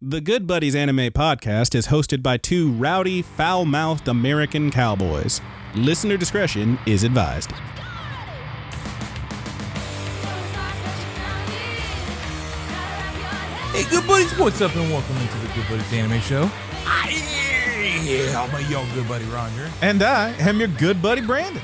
The Good Buddies Anime Podcast is hosted by two rowdy, foul-mouthed American cowboys. Listener discretion is advised. Hey, Good Buddies, what's up, and welcome into the Good Buddies Anime Show. I'm your good buddy Roger. And I am your good buddy Brandon.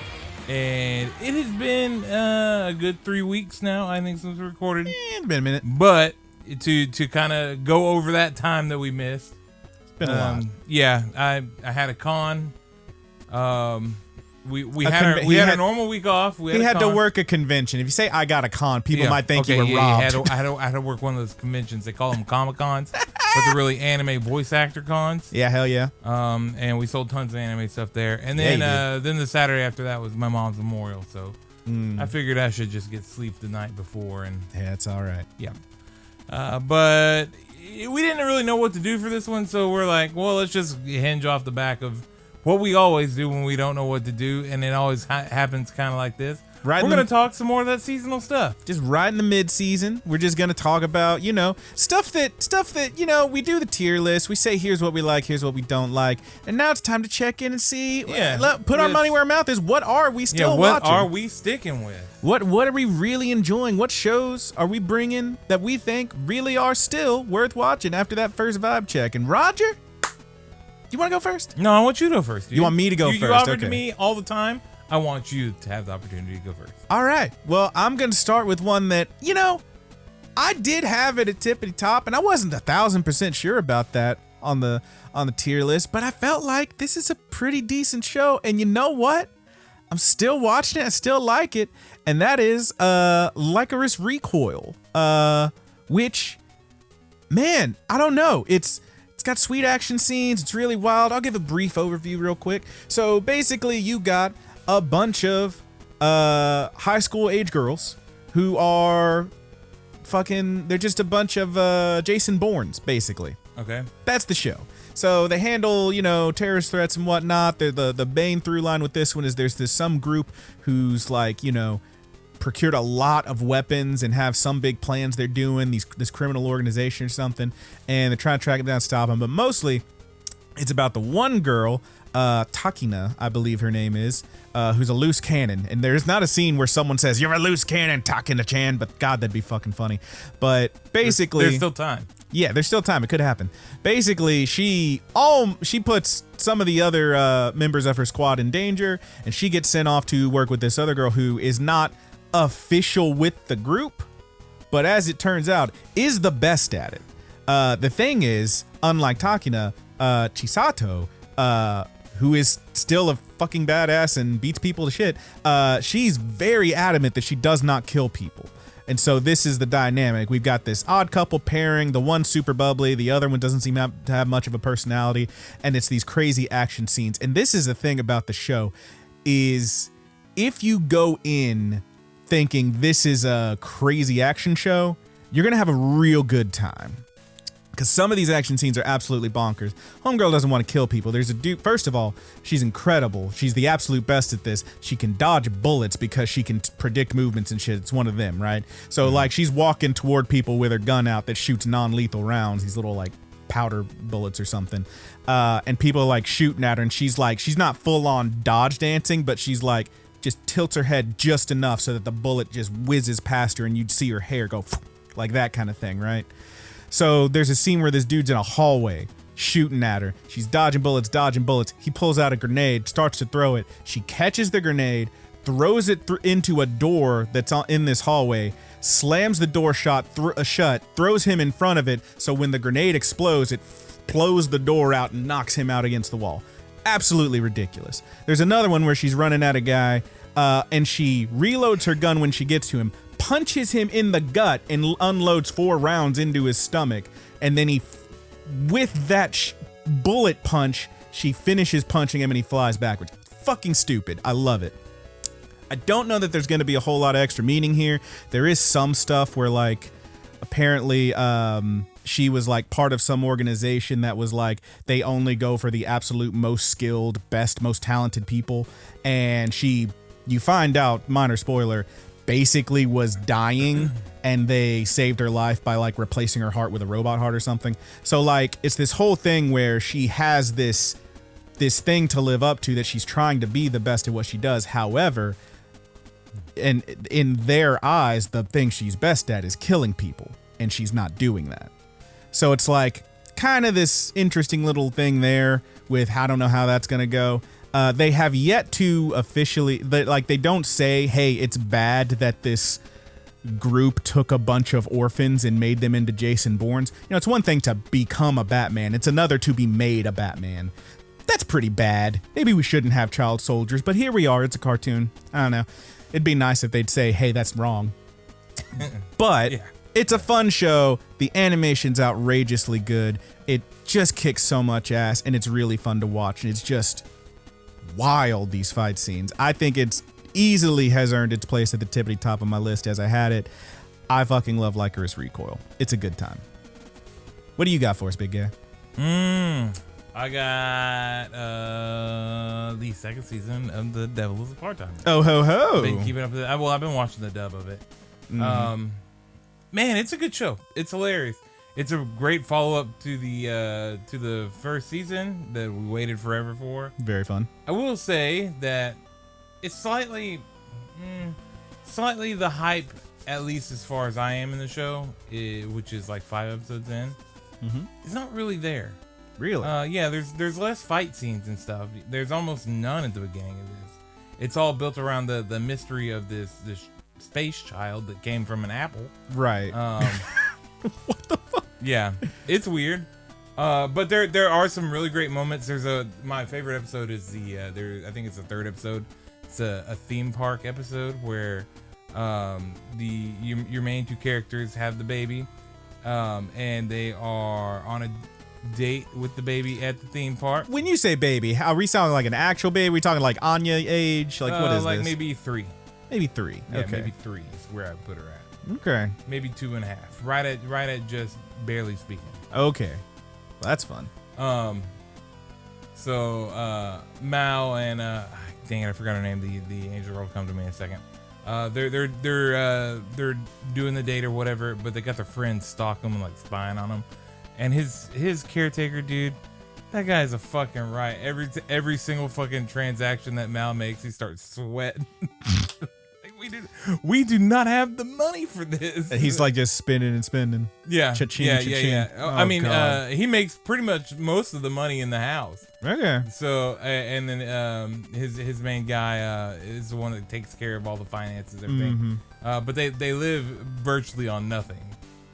And it has been a good 3 weeks now, I think, since we recorded. It's been a minute. But to kind of go over that time that we missed. It's been a lot. Yeah, I had a con. We had a normal week off. He had to work a convention. If you say I got a con, people might think you were robbed. I had to work one of those conventions. They call them Comic Cons, but they're really anime voice actor cons. Yeah, hell yeah. And we sold tons of anime stuff there. And then then the Saturday after that was my mom's memorial. So I figured I should just get sleep the night before. And yeah, it's all right. Yeah. But we didn't really know what to do for this one, so we're like, well, let's just hinge off the back of what we always do when we don't know what to do, and it always happens kind of like this. We're going to talk some more of that seasonal stuff. Just right in the mid-season, we're just going to talk about, stuff that, we do the tier list. We say, here's what we like, here's what we don't like. And now it's time to check in and see, put our money where our mouth is. What are we still watching? What are we sticking with? What are we really enjoying? What shows are we bringing that we think really are still worth watching after that first vibe check? And Roger, you want to go first? No, I want you to go first. You want me to go first? You offer to me all the time. I want you to have the opportunity to go first. All right. Well, I'm going to start with one that, I did have it at tippity top, and I wasn't 1,000% sure about that on the tier list, but I felt like this is a pretty decent show, and you know what? I'm still watching it. I still like it, and that is Licorice Recoil, which, man, I don't know. It's got sweet action scenes. It's really wild. I'll give a brief overview real quick. So basically, you got a bunch of high school age girls who are they're just a bunch of Jason Bournes, basically. Okay. That's the show. So they handle, terrorist threats and whatnot. The main through line with this one is there's some group who's procured a lot of weapons and have some big plans they're doing, this criminal organization or something, and they're trying to track them down and stop them. But mostly, it's about the one girl, Takina, I believe her name is, who's a loose cannon. And there's not a scene where someone says, "You're a loose cannon, Takina-chan," but God, that'd be fucking funny. But basically... There's still time. Yeah, there's still time. It could happen. Basically, she puts some of the other members of her squad in danger, and she gets sent off to work with this other girl who is not official with the group, but as it turns out, is the best at it. The thing is, unlike Takina, Chisato, who is still a fucking badass and beats people to shit, she's very adamant that she does not kill people. And so this is the dynamic. We've got this odd couple pairing. The one's super bubbly. The other one doesn't seem to have much of a personality. And it's these crazy action scenes. And this is the thing about the show is if you go in thinking this is a crazy action show, you're going to have a real good time. Because some of these action scenes are absolutely bonkers. Homegirl doesn't want to kill people. There's a dude, first of all, she's incredible. She's the absolute best at this. She can dodge bullets because she can predict movements and shit. It's one of them, right? So she's walking toward people with her gun out that shoots non-lethal rounds, these little powder bullets or something. And people are shooting at her, and she's not full on dodge dancing, but she's just tilts her head just enough so that the bullet just whizzes past her and you'd see her hair go like that kind of thing, right? So there's a scene where this dude's in a hallway shooting at her. She's dodging bullets. He pulls out a grenade, starts to throw it. She catches the grenade, throws it into a door that's in this hallway, slams the door shut, throws him in front of it, so when the grenade explodes, it blows the door out and knocks him out against the wall. Absolutely ridiculous. There's another one where she's running at a guy, and she reloads her gun when she gets to him, punches him in the gut, and unloads 4 rounds into his stomach. And then with that bullet punch, she finishes punching him and he flies backwards. Fucking stupid. I love it. I don't know that there's going to be a whole lot of extra meaning here. There is some stuff where apparently she was part of some organization that was they only go for the absolute most skilled, best, most talented people. And you find out, minor spoiler, basically was dying and they saved her life by like replacing her heart with a robot heart or something. So like it's this whole thing where she has this thing to live up to, that she's trying to be the best at what she does. However, and in their eyes, the thing she's best at is killing people, and she's not doing that. So it's like kind of this interesting little thing there with, I don't know how that's going to go. They have yet to officially, they don't say, hey, it's bad that this group took a bunch of orphans and made them into Jason Bournes. You know, it's one thing to become a Batman. It's another to be made a Batman. That's pretty bad. Maybe we shouldn't have child soldiers, but here we are. It's a cartoon. I don't know. It'd be nice if they'd say, hey, that's wrong. But yeah. It's a fun show. The animation's outrageously good. It just kicks so much ass, and it's really fun to watch. And it's just wild, these fight scenes. I think it's easily has earned its place at the tippity top of my list as I had it. I fucking love Licorice Recoil. It's a good time. What do you got for us, big guy? I got the second season of The Devil is a Part-Timer. Oh ho ho! I've been keeping up with it. I've been watching the dub of it. Man, it's a good show. It's hilarious. It's a great follow-up to the first season that we waited forever for. Very fun. I will say that it's slightly the hype, at least as far as I am in the show, which is like 5 episodes in. It's not really there. Really? Yeah, there's less fight scenes and stuff. There's almost none at the beginning of this. It's all built around the mystery of this space child that came from an apple. Right. What the fuck? Yeah, it's weird. But there are some really great moments. My favorite episode is I think it's the third episode. It's a theme park episode where your main two characters have the baby, and they are on a date with the baby at the theme park. When you say baby, are we sounding like an actual baby? Are we talking like Anya age? Like what is like this? Maybe 3. Maybe 3. Yeah, okay. Maybe 3 is where I put her at. Okay. Maybe 2.5. Right at just barely speaking. Okay. Well, that's fun. So Mal and dang it, I forgot her name. The angel girl will come to me in a second. They're doing the date or whatever, but they got their friends stalking them and like spying on them. And his caretaker dude, that guy's a fucking riot. Every single fucking transaction that Mal makes, he starts sweating. We do not have the money for this. He's like just spinning and spinning. Yeah. Cha-ching, yeah. cha-ching. Yeah. Oh, I mean, God. he makes pretty much most of the money in the house. Okay. So, and then his main guy is the one that takes care of all the finances, everything. But they live virtually on nothing.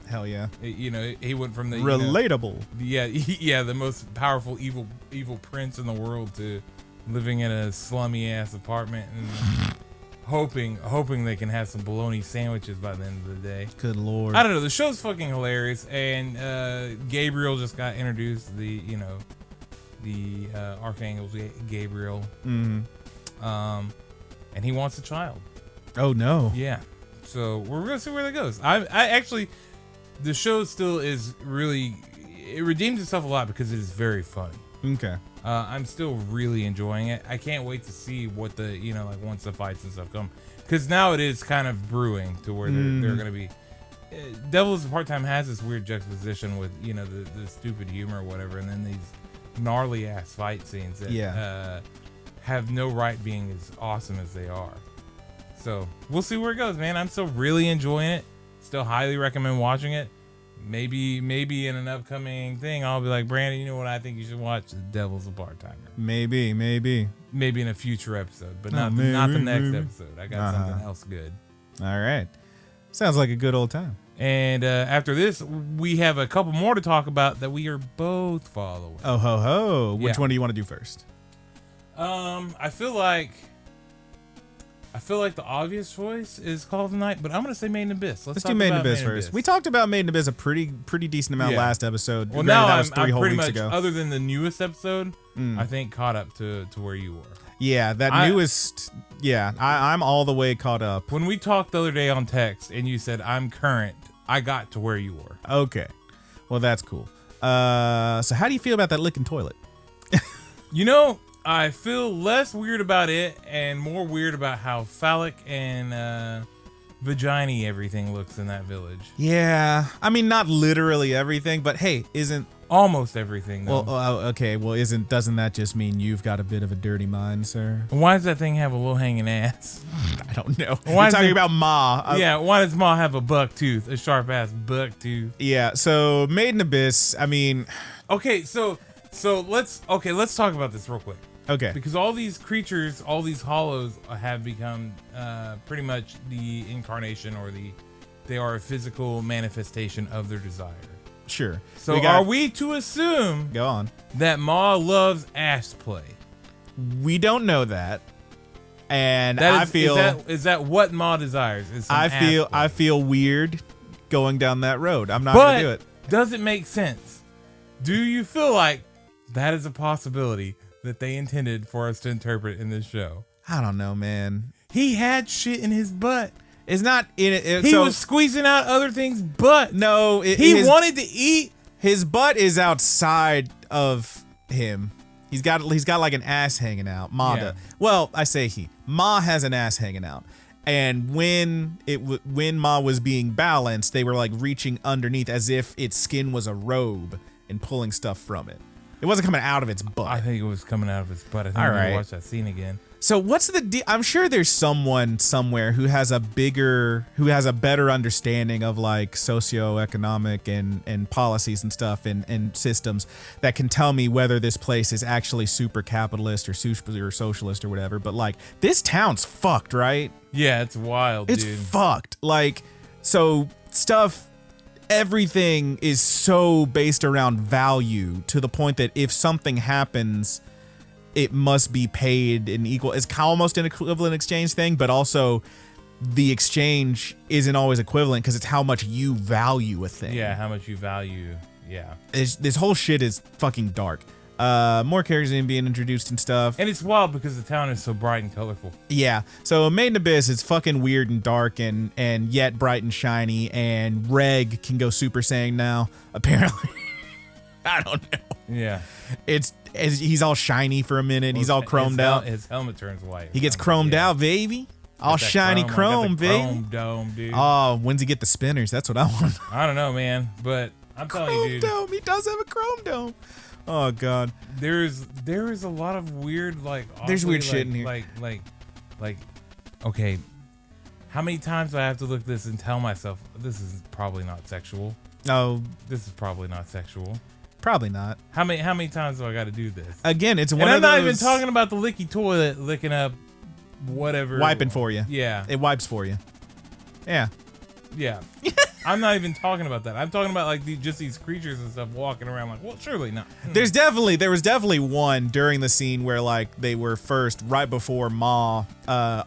Hell yeah. He went from the relatable. The most powerful evil prince in the world to living in a slummy ass apartment and hoping they can have some bologna sandwiches by the end of the day. Good lord. I don't know. The show's fucking hilarious, and Gabriel just got introduced. The Archangel Gabriel. And he wants a child. Oh no. Yeah. So we're gonna see where that goes. I actually, the show still is really, it redeems itself a lot because it is very fun. Okay. I'm still really enjoying it. I can't wait to see what the, like once the fights and stuff come. Because now it is kind of brewing to where they're going to be. Devil is a Part-Time has this weird juxtaposition with, the stupid humor or whatever. And then these gnarly ass fight scenes that have no right being as awesome as they are. So we'll see where it goes, man. I'm still really enjoying it. Still highly recommend watching it. Maybe in an upcoming thing, I'll be like, Brandon, you know what? I think you should watch The Devil's a Part-Timer. Maybe Maybe in a future episode, but not the next episode. I got something else good. All right. Sounds like a good old time. And after this, we have a couple more to talk about that we are both following. Oh, ho, ho. Which one do you want to do first? I feel like the obvious choice is Call of the Night, but I'm going to say Maiden Abyss. Let's do Maiden Abyss first. We talked about Maiden Abyss a pretty decent amount last episode. Well, now that was I'm whole pretty weeks much, ago. other than the newest episode, I think caught up to where you were. Yeah, that newest. Yeah, I'm all the way caught up. When we talked the other day on text and you said, I'm current, I got to where you were. Okay. Well, that's cool. So how do you feel about that licking toilet? I feel less weird about it and more weird about how phallic and vagina everything looks in that village. Yeah, I mean, not literally everything, but hey, isn't Almost everything, though. well? Okay, well, doesn't that just mean you've got a bit of a dirty mind, sir? Why does that thing have a low hanging ass? I don't know. Why We're talking about Ma. Yeah, why does Ma have a buck tooth, a sharp ass buck tooth? Yeah. So Maiden Abyss. I mean, Okay, so let's talk about this real quick. okay. Because all these creatures, all these hollows have become pretty much the incarnation, or they are a physical manifestation of their desire. Sure. So are we to assume Go on. that Ma loves ass play? We don't know that, and That I feel is that what Ma desires? Is some I ass play? feel weird going down that road. I'm not gonna do it. Does it make sense? Do you feel like that is a possibility that they intended for us to interpret in this show? I don't know, man. He had shit in his butt. It's not in it. He was squeezing out other things' butt. No, He wanted to eat. his butt is outside of him. He's got like an ass hanging out. Ma Yeah. does. Well, I say he. Ma has an ass hanging out. And when Ma was being balanced, they were like reaching underneath as if its skin was a robe and pulling stuff from it. It wasn't coming out of its butt. I think it was coming out of his butt. I think All we need right. to watch that scene again. So what's the deal? I'm sure there's someone somewhere who has a better understanding of like socioeconomic and policies and stuff and systems that can tell me whether this place is actually super capitalist or super socialist or whatever. But like, this town's fucked, right? Yeah, it's wild, It's dude. fucked. Like, so stuff, everything is so based around value to the point that if something happens, it must be paid in equal. It's almost an equivalent exchange thing, but also the exchange isn't always equivalent because it's how much you value a thing. Yeah, how much you value. Yeah. This whole shit is fucking dark. More characters being introduced and stuff. And it's wild because the town is so bright and colorful. Yeah. So Maiden Abyss is fucking weird and dark and yet bright and shiny. And Reg can go Super Saiyan now, apparently. I don't know. Yeah. He's all shiny for a minute. He's all chromed out. His helmet turns white. He gets chromed out, baby. All Got that shiny chrome, baby. Chrome dome, dude. Oh, when's he get the spinners? That's what I want. I don't know, man, but I'm telling you, Chrome dude. dome. He does have a chrome dome. Oh god. There is a lot of weird, like, There's awfully, weird shit in here. Like, okay, how many times do I have to look at this and tell myself this is probably not sexual? No, This is probably not sexual. probably not. How many times do I got to do this? Again, it's one And of I'm those not even talking about the licky toilet licking up whatever. wiping for you. Yeah. It wipes for you. Yeah. Yeah. I'm not even talking about that. I'm talking about like just these creatures and stuff walking around like, well, surely not. There was definitely one during the scene where like they were first right before Ma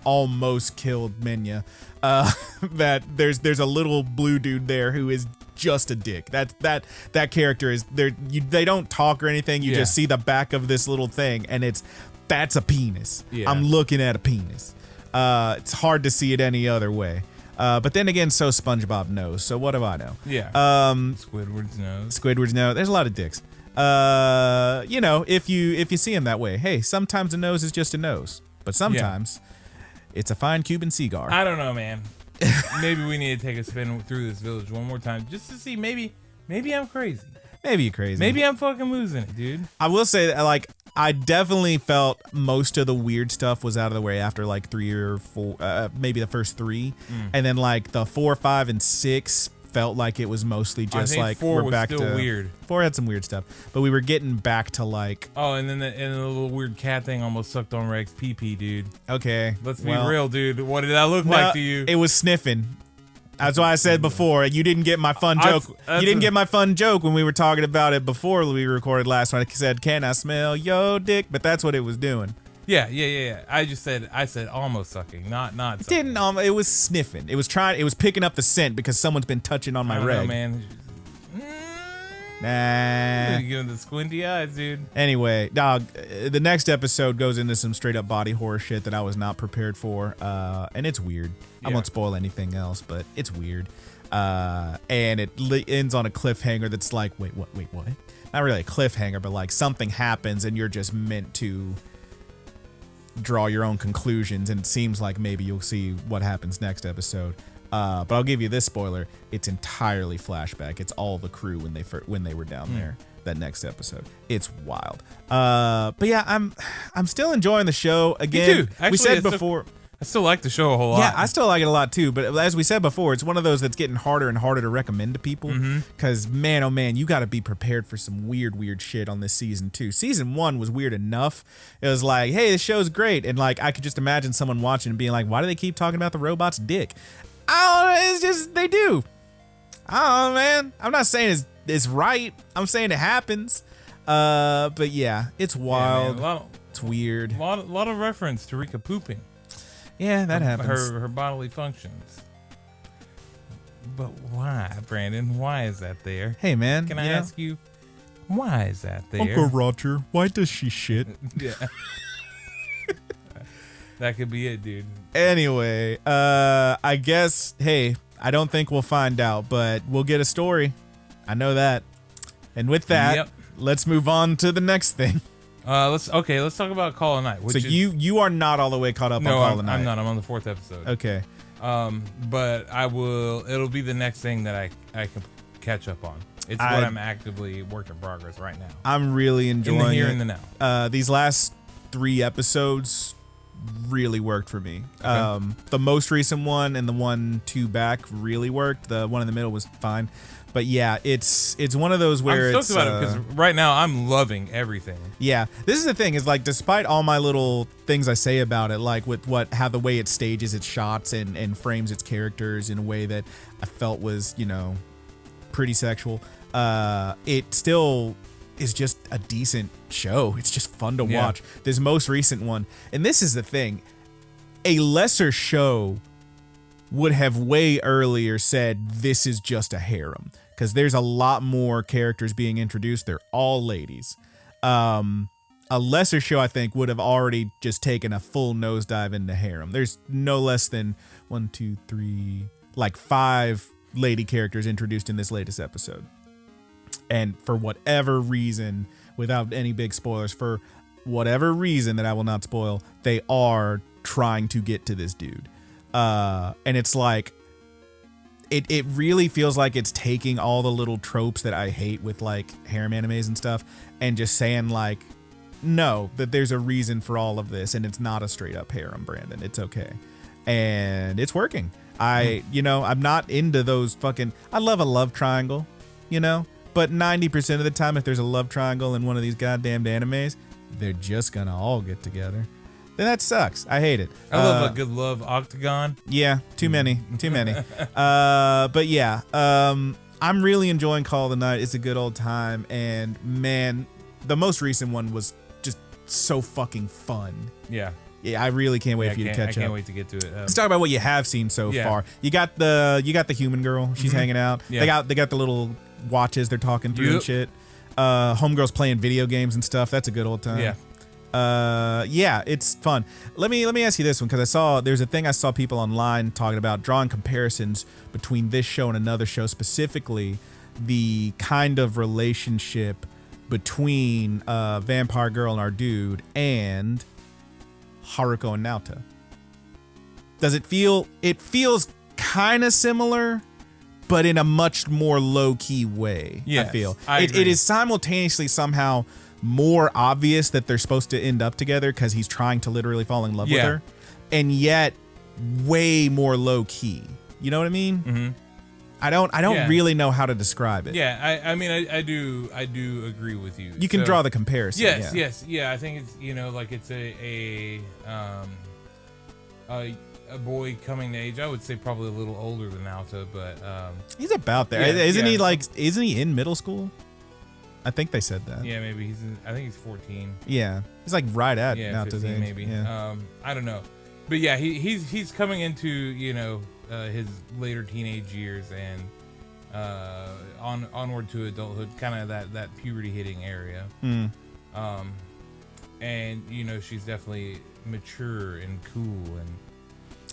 almost killed Minya. That there's a little blue dude there who is just a dick. That character is there. They don't talk or anything. You just see the back of this little thing, and that's a penis. Yeah. I'm looking at a penis. It's hard to see it any other way. But then again, so SpongeBob knows. So what do I know? Yeah. Squidward's nose. Squidward's nose. There's a lot of dicks. You know, if you see him that way, hey, sometimes a nose is just a nose, but sometimes it's a fine Cuban cigar. I don't know, man. Maybe we need to take a spin through this village one more time just to see. Maybe I'm crazy. Maybe you're crazy. Maybe I'm fucking losing it, dude. I will say that, like, I definitely felt most of the weird stuff was out of the way after like 3 or 4, maybe the first 3, and then like the 4, 5, and 6 felt like it was mostly just I think like 4 we're was back still to weird. 4 had some weird stuff, but we were getting back to like, Oh, and then the little weird cat thing almost sucked on Reg's pee-pee, dude. okay, Let's be well, real, dude. What did that look no, like to you? It was sniffing. That's why I said before, you didn't get my fun joke. You didn't get my fun joke when we were talking about it before we recorded last one. I said, "Can I smell yo dick?" But that's what it was doing. Yeah. I said almost sucking, not It sucking. didn't. It was sniffing. It was trying. It was picking up the scent because someone's been touching on my I don't reg. know, man. Nah. You giving the squinty eyes, dude. Anyway, dog. The next episode goes into some straight up body horror shit that I was not prepared for, and it's weird. I Yeah. won't spoil anything else, but it's weird. And it ends on a cliffhanger that's like, wait, what? Not really a cliffhanger, but like something happens and you're just meant to draw your own conclusions, and it seems like maybe you'll see what happens next episode. But I'll give you this spoiler: it's entirely flashback. It's all the crew when they were down there. That next episode, it's wild. But yeah, I'm still enjoying the show. Again, Me too. Actually, we said before. I still like the show a whole lot. Yeah, I still like it a lot too. But as we said before, it's one of those that's getting harder and harder to recommend to people. Because man, oh man, you got to be prepared for some weird shit on this season 2. Season 1 was weird enough. It was like, hey, this show's great, and like I could just imagine someone watching and being like, why do they keep talking about the robot's dick? I don't know. It's just they do. I don't know, man. I'm not saying it's right. I'm saying it happens. But yeah, it's wild. Yeah, it's weird. A lot of reference to Rika pooping. Yeah, that happens. Her bodily functions. But why, Brandon? Why is that there? Hey, man. Can I ask you, why is that there? Uncle Roger, why does she shit? Yeah. That could be it, dude. Anyway, I guess, hey, I don't think we'll find out, but we'll get a story. I know that. And with that, let's move on to the next thing. Let's talk about Call of Night. So you are not all the way caught up on Call of Night. I'm not. I'm on the 4th episode. Okay. But I will. It'll be the next thing that I can catch up on. It's what I'm actively work in progress right now. I'm really enjoying in the here it. and the now. These last 3 episodes really worked for me. Okay. The most recent one and the 1-2 back really worked. The one in the middle was fine. But yeah, it's one of those where I'm stoked about it because right now I'm loving everything. Yeah, this is the thing is like despite all my little things I say about it, like with how the way it stages its shots and frames its characters in a way that I felt was, you know, pretty sexual, it still is just a decent show. It's just fun to watch. This most recent one, and this is the thing, a lesser show would have way earlier said this is just a harem. Because there's a lot more characters being introduced. They're all ladies. A lesser show, I think, would have already just taken a full nosedive into harem. There's no less than 1, 2, 3, like 5 lady characters introduced in this latest episode. And for whatever reason, without any big spoilers, for whatever reason that I will not spoil, they are trying to get to this dude. And it's like, it really feels like it's taking all the little tropes that I hate with like harem animes and stuff and just saying like, no, that there's a reason for all of this and it's not a straight up harem, Brandon. It's okay. And it's working. I'm not into those I love a love triangle, you know, but 90% of the time, if there's a love triangle in one of these goddamn animes, they're just gonna all get together. Then that sucks. I hate it. I love a good love octagon. Yeah, too many. But yeah, I'm really enjoying Call of the Night. It's a good old time, and man, the most recent one was just so fucking fun. Yeah, I really can't wait for you to catch up. I can't wait to get to it. Let's talk about what you have seen so far. You got the human girl. She's hanging out. Yeah. They got the little watches they're talking through and shit. Homegirl's playing video games and stuff. That's a good old time. Yeah. It's fun. Let me ask you this one, because there's a thing I saw people online talking about, drawing comparisons between this show and another show, specifically the kind of relationship between Vampire Girl and our dude and Haruko and Naota. Does it feel? It feels kind of similar, but in a much more low-key way. Yes, I feel agree. It is simultaneously somehow more obvious that they're supposed to end up together because he's trying to literally fall in love with her, and yet way more low key. You know what I mean? Mm-hmm. I don't really know how to describe it. Yeah, I mean I do agree with you. You can draw the comparison. Yes. Yeah, I think it's like it's a boy coming to age. I would say probably a little older than Naota, but he's about there. Isn't he isn't he in middle school? I think they said that. Yeah, maybe I think he's 14. Yeah, he's like right at Naota's age. Maybe. Yeah. I don't know, but yeah, he's coming into his later teenage years and onward to adulthood, kind of that puberty hitting area. And she's definitely mature and cool and.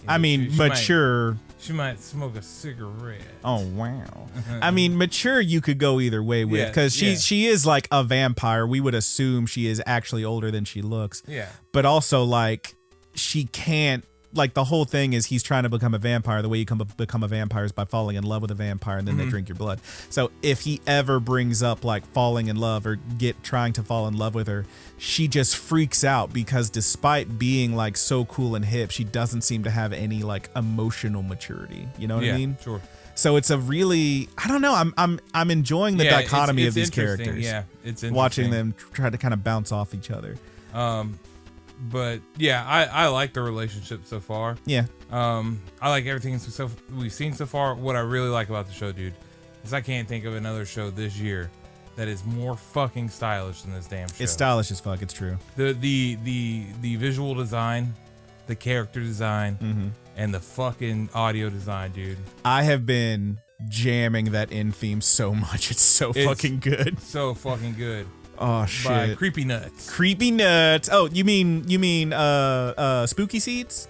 I mean, mature. She might smoke a cigarette. Oh wow! I mean, mature. You could go either way with, because she is like a vampire. We would assume she is actually older than she looks. Yeah. But also, like, she can't like the whole thing is he's trying to become a vampire. The way you become a vampire is by falling in love with a vampire, and then they drink your blood. So if he ever brings up like falling in love or trying to fall in love with her, she just freaks out because despite being like so cool and hip, she doesn't seem to have any like emotional maturity. You know what I mean? Sure. So it's a really, I don't know. I'm enjoying the dichotomy of these characters. Yeah, it's interesting. Watching them try to kind of bounce off each other. But yeah, I like the relationship so far. Yeah. I like everything we've seen so far. What I really like about the show, dude, is I can't think of another show this year that is more fucking stylish than this damn show. It's stylish as fuck. It's true. The visual design, the character design, and the fucking audio design, dude. I have been jamming that end theme so much. It's fucking good. So fucking good. Oh shit. By Creepy Nuts. Creepy Nuts. Oh, you mean Spooky Seeds?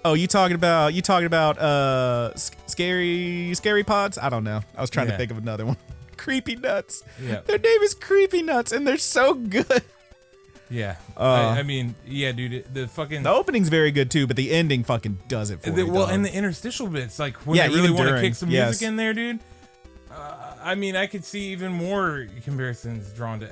Oh, you talking about scary pods? I don't know. I was trying to think of another one. Creepy Nuts. Yeah. Their name is Creepy Nuts and they're so good. Yeah. I mean, yeah, dude, the opening's very good too, but the ending fucking does it for me. Well, and the interstitial bits, like when they really want to kick some music in there, dude. I mean, I could see even more comparisons drawn to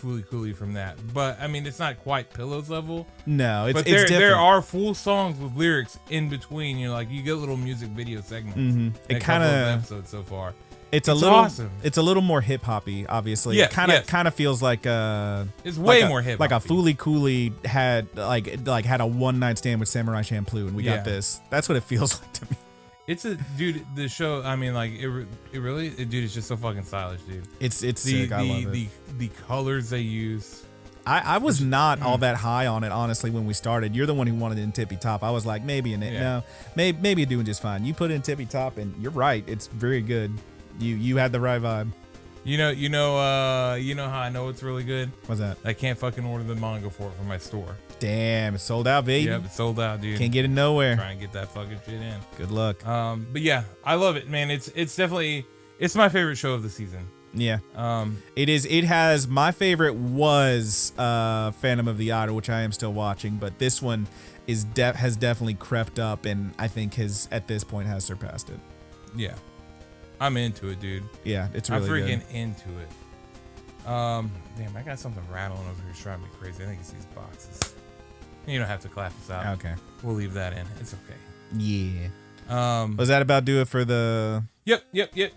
Fooly Cooley from that, but I mean, it's not quite Pillows level. No, it's different. There are full songs with lyrics in between. You know, like you get little music video segments. It kind of episodes so far. It's a little awesome. It's a little more hip hoppy, obviously. Yeah, it kind of feels like it's way more hip. Like a Fooly Cooley had had a one night stand with Samurai Champloo, and we got this. That's what it feels like to me. It's the show. I mean, like it really, dude. It's just so fucking stylish, dude. It's sick. I love it. The colors they use. I was not all that high on it, honestly, when we started. You're the one who wanted it in tippy top. I was like, maybe maybe doing just fine. You put it in tippy top, and you're right. It's very good. You had the right vibe. You know how I know it's really good? What's that? I can't fucking order the manga for it from my store. Damn, it's sold out, baby. Yep, it's sold out, dude. Can't get it nowhere. Try and get that fucking shit in. Good luck. But yeah, I love it, man. It's definitely my favorite show of the season. Yeah. It is. It has my favorite was Phantom of the Idol, which I am still watching, but this one has definitely crept up, and I think at this point has surpassed it. Yeah. I'm into it, dude. Yeah, it's really good. I'm freaking into it. Damn, I got something rattling over here. It's driving me crazy. I think it's these boxes. You don't have to clap us out. Okay. We'll leave that in. It's okay. Yeah. Was that about do it for the... Yep.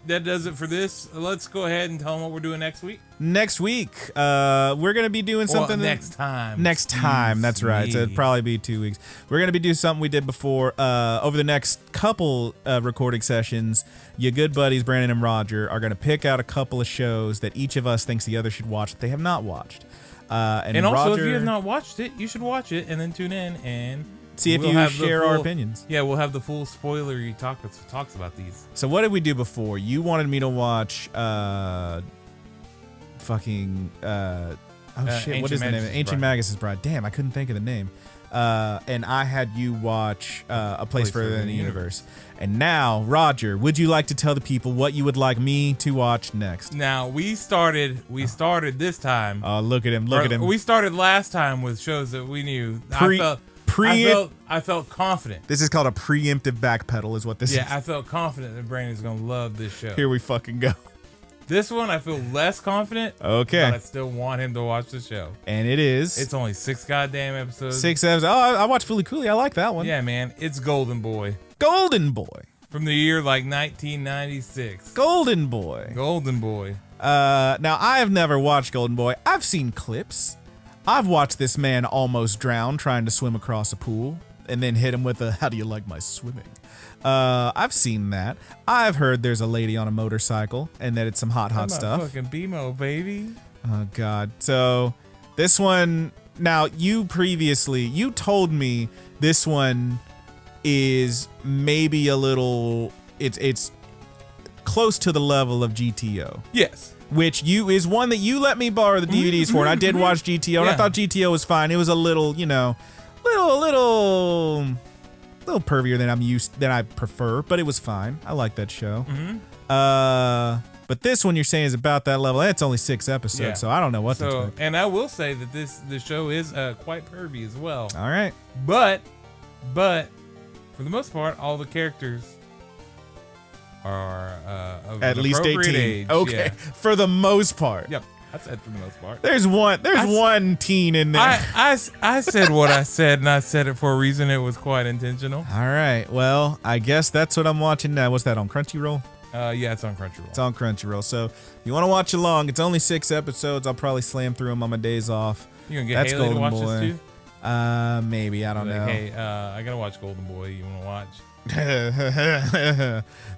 That does it for this. Let's go ahead and tell them what we're doing next week. Next week, we're going to be doing something... Next time. Next time, that's right. So it'll probably be 2 weeks. We're going to be doing something we did before. Over the next couple recording sessions, your good buddies, Brandon and Roger, are going to pick out a couple of shows that each of us thinks the other should watch that they have not watched. And also, Roger, if you have not watched it, you should watch it and then tune in and... see if you share our opinions. Yeah, we'll have the full spoilery talks about these. So what did we do before? You wanted me to watch fucking what is the name? Ancient Magus' Bride. Damn, I couldn't think of the name. And I had you watch A Place Further in the Universe. And now, Roger, would you like to tell the people what you would like me to watch next? Now, we started this time. Oh, look at him. Look at him. We started last time with shows that we knew. I felt confident. This is called a preemptive backpedal is what this is. Yeah, I felt confident that Brandon's going to love this show. Here we fucking go. This one, I feel less confident. Okay. But I still want him to watch the show. And it is. It's only 6 goddamn episodes. 6 episodes. Oh, I watched Fooly Cooley. I like that one. Yeah, man. It's Golden Boy. Golden Boy. From the year like 1996. Golden Boy. Golden Boy. Now, I have never watched Golden Boy. I've seen clips. I've watched this man almost drown trying to swim across a pool and then hit him with a, how do you like my swimming? I've seen that. I've heard there's a lady on a motorcycle and that it's some hot stuff. Fucking BMO, baby. Oh, God. So this one, now you told me this one is maybe a little, it's close to the level of GTO. Yes. Which is one that you let me borrow the DVDs for, and I did watch GTO, and I thought GTO was fine. It was a little, little pervier than I prefer, but it was fine. I like that show. But this one you're saying is about that level. And it's only 6 episodes, so I don't know what to expect. And I will say that this show is quite pervy as well. All right, but for the most part, all the characters are of At an least 18. appropriate age. Okay, Yeah. for the most part. Yep. I said for the most part. There's one teen in there. I said what I said, and I said it for a reason. It was quite intentional. All right. Well, I guess that's what I'm watching now. What's that on Crunchyroll? Yeah, it's on Crunchyroll. It's on Crunchyroll. So if you want to watch along, it's only 6 episodes. I'll probably slam through them on my days off. You gonna get That's Haley to Golden watch Boy. this too? Maybe. I don't know. Hey, I gotta watch Golden Boy. You wanna watch?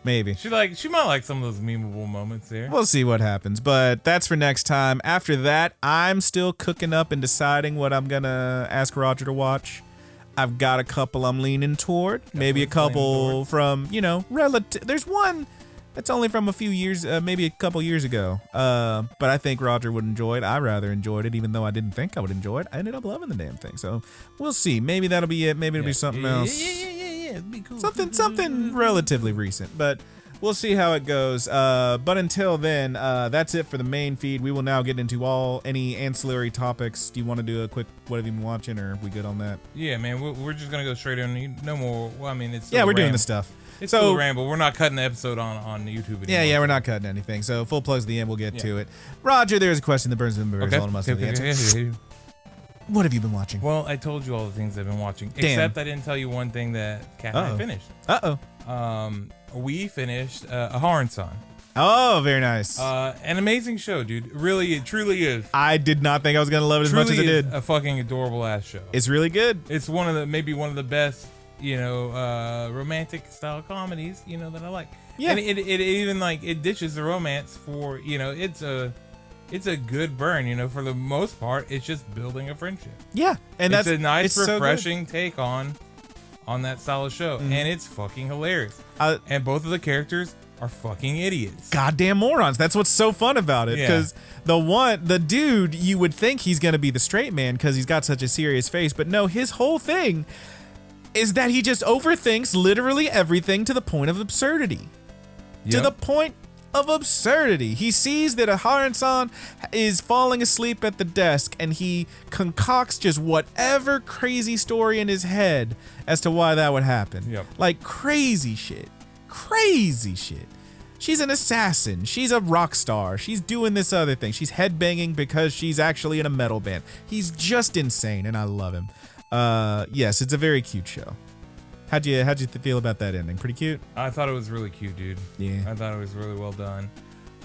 Maybe. She might like some of those memeable moments there. We'll see what happens, but that's for next time. After that, I'm still cooking up and deciding what I'm gonna ask Roger to watch. I've got a couple I'm leaning toward. Maybe a couple from, relative. There's one that's only from a few years, maybe a couple years ago. But I think Roger would enjoy it. I rather enjoyed it, even though I didn't think I would enjoy it. I ended up loving the damn thing. So we'll see. Maybe that'll be it. Maybe it'll be something else. Yeah. It'd be cool. Something relatively recent, but we'll see how it goes. But until then, that's it for the main feed. We will now get into any ancillary topics. Do you want to do a quick what have you been watching, or are we good on that? Yeah, man, we're just gonna go straight in. No more. Well, I mean, it's we're doing the stuff. It's still a ramble. We're not cutting the episode on YouTube anymore. Yeah, we're not cutting anything. So full plugs at the end. We'll get to it. Roger, there's a question that burns the embers. All of us know the answer. What have you been watching? Well, I told you all the things I've been watching. Damn. Except I didn't tell you one thing that Kat and I finished. We finished A Haran-san. Oh, very nice. An amazing show, dude. Really, it truly is. I did not think I was going to love it as much as I did. A fucking adorable ass show. It's really good. It's maybe one of the best, romantic style comedies, that I like. Yeah. And it even it ditches the romance for, it's a good burn, for the most part. It's just building a friendship. Yeah, and it's a nice, refreshing so take on that style of show, and it's fucking hilarious. And both of the characters are fucking idiots, goddamn morons. That's what's so fun about it, because the dude, you would think he's gonna be the straight man because he's got such a serious face, but no, his whole thing is that he just overthinks literally everything to the point of absurdity. To the point of absurdity. He sees that a Haran-san is falling asleep at the desk, and he concocts just whatever crazy story in his head as to why that would happen. Like crazy shit. Crazy shit. She's an assassin. She's a rock star. She's doing this other thing. She's headbanging because she's actually in a metal band. He's just insane, and I love him. Yes, it's a very cute show. How'd you feel about that ending? Pretty cute? I thought it was really cute, dude. Yeah. I thought it was really well done.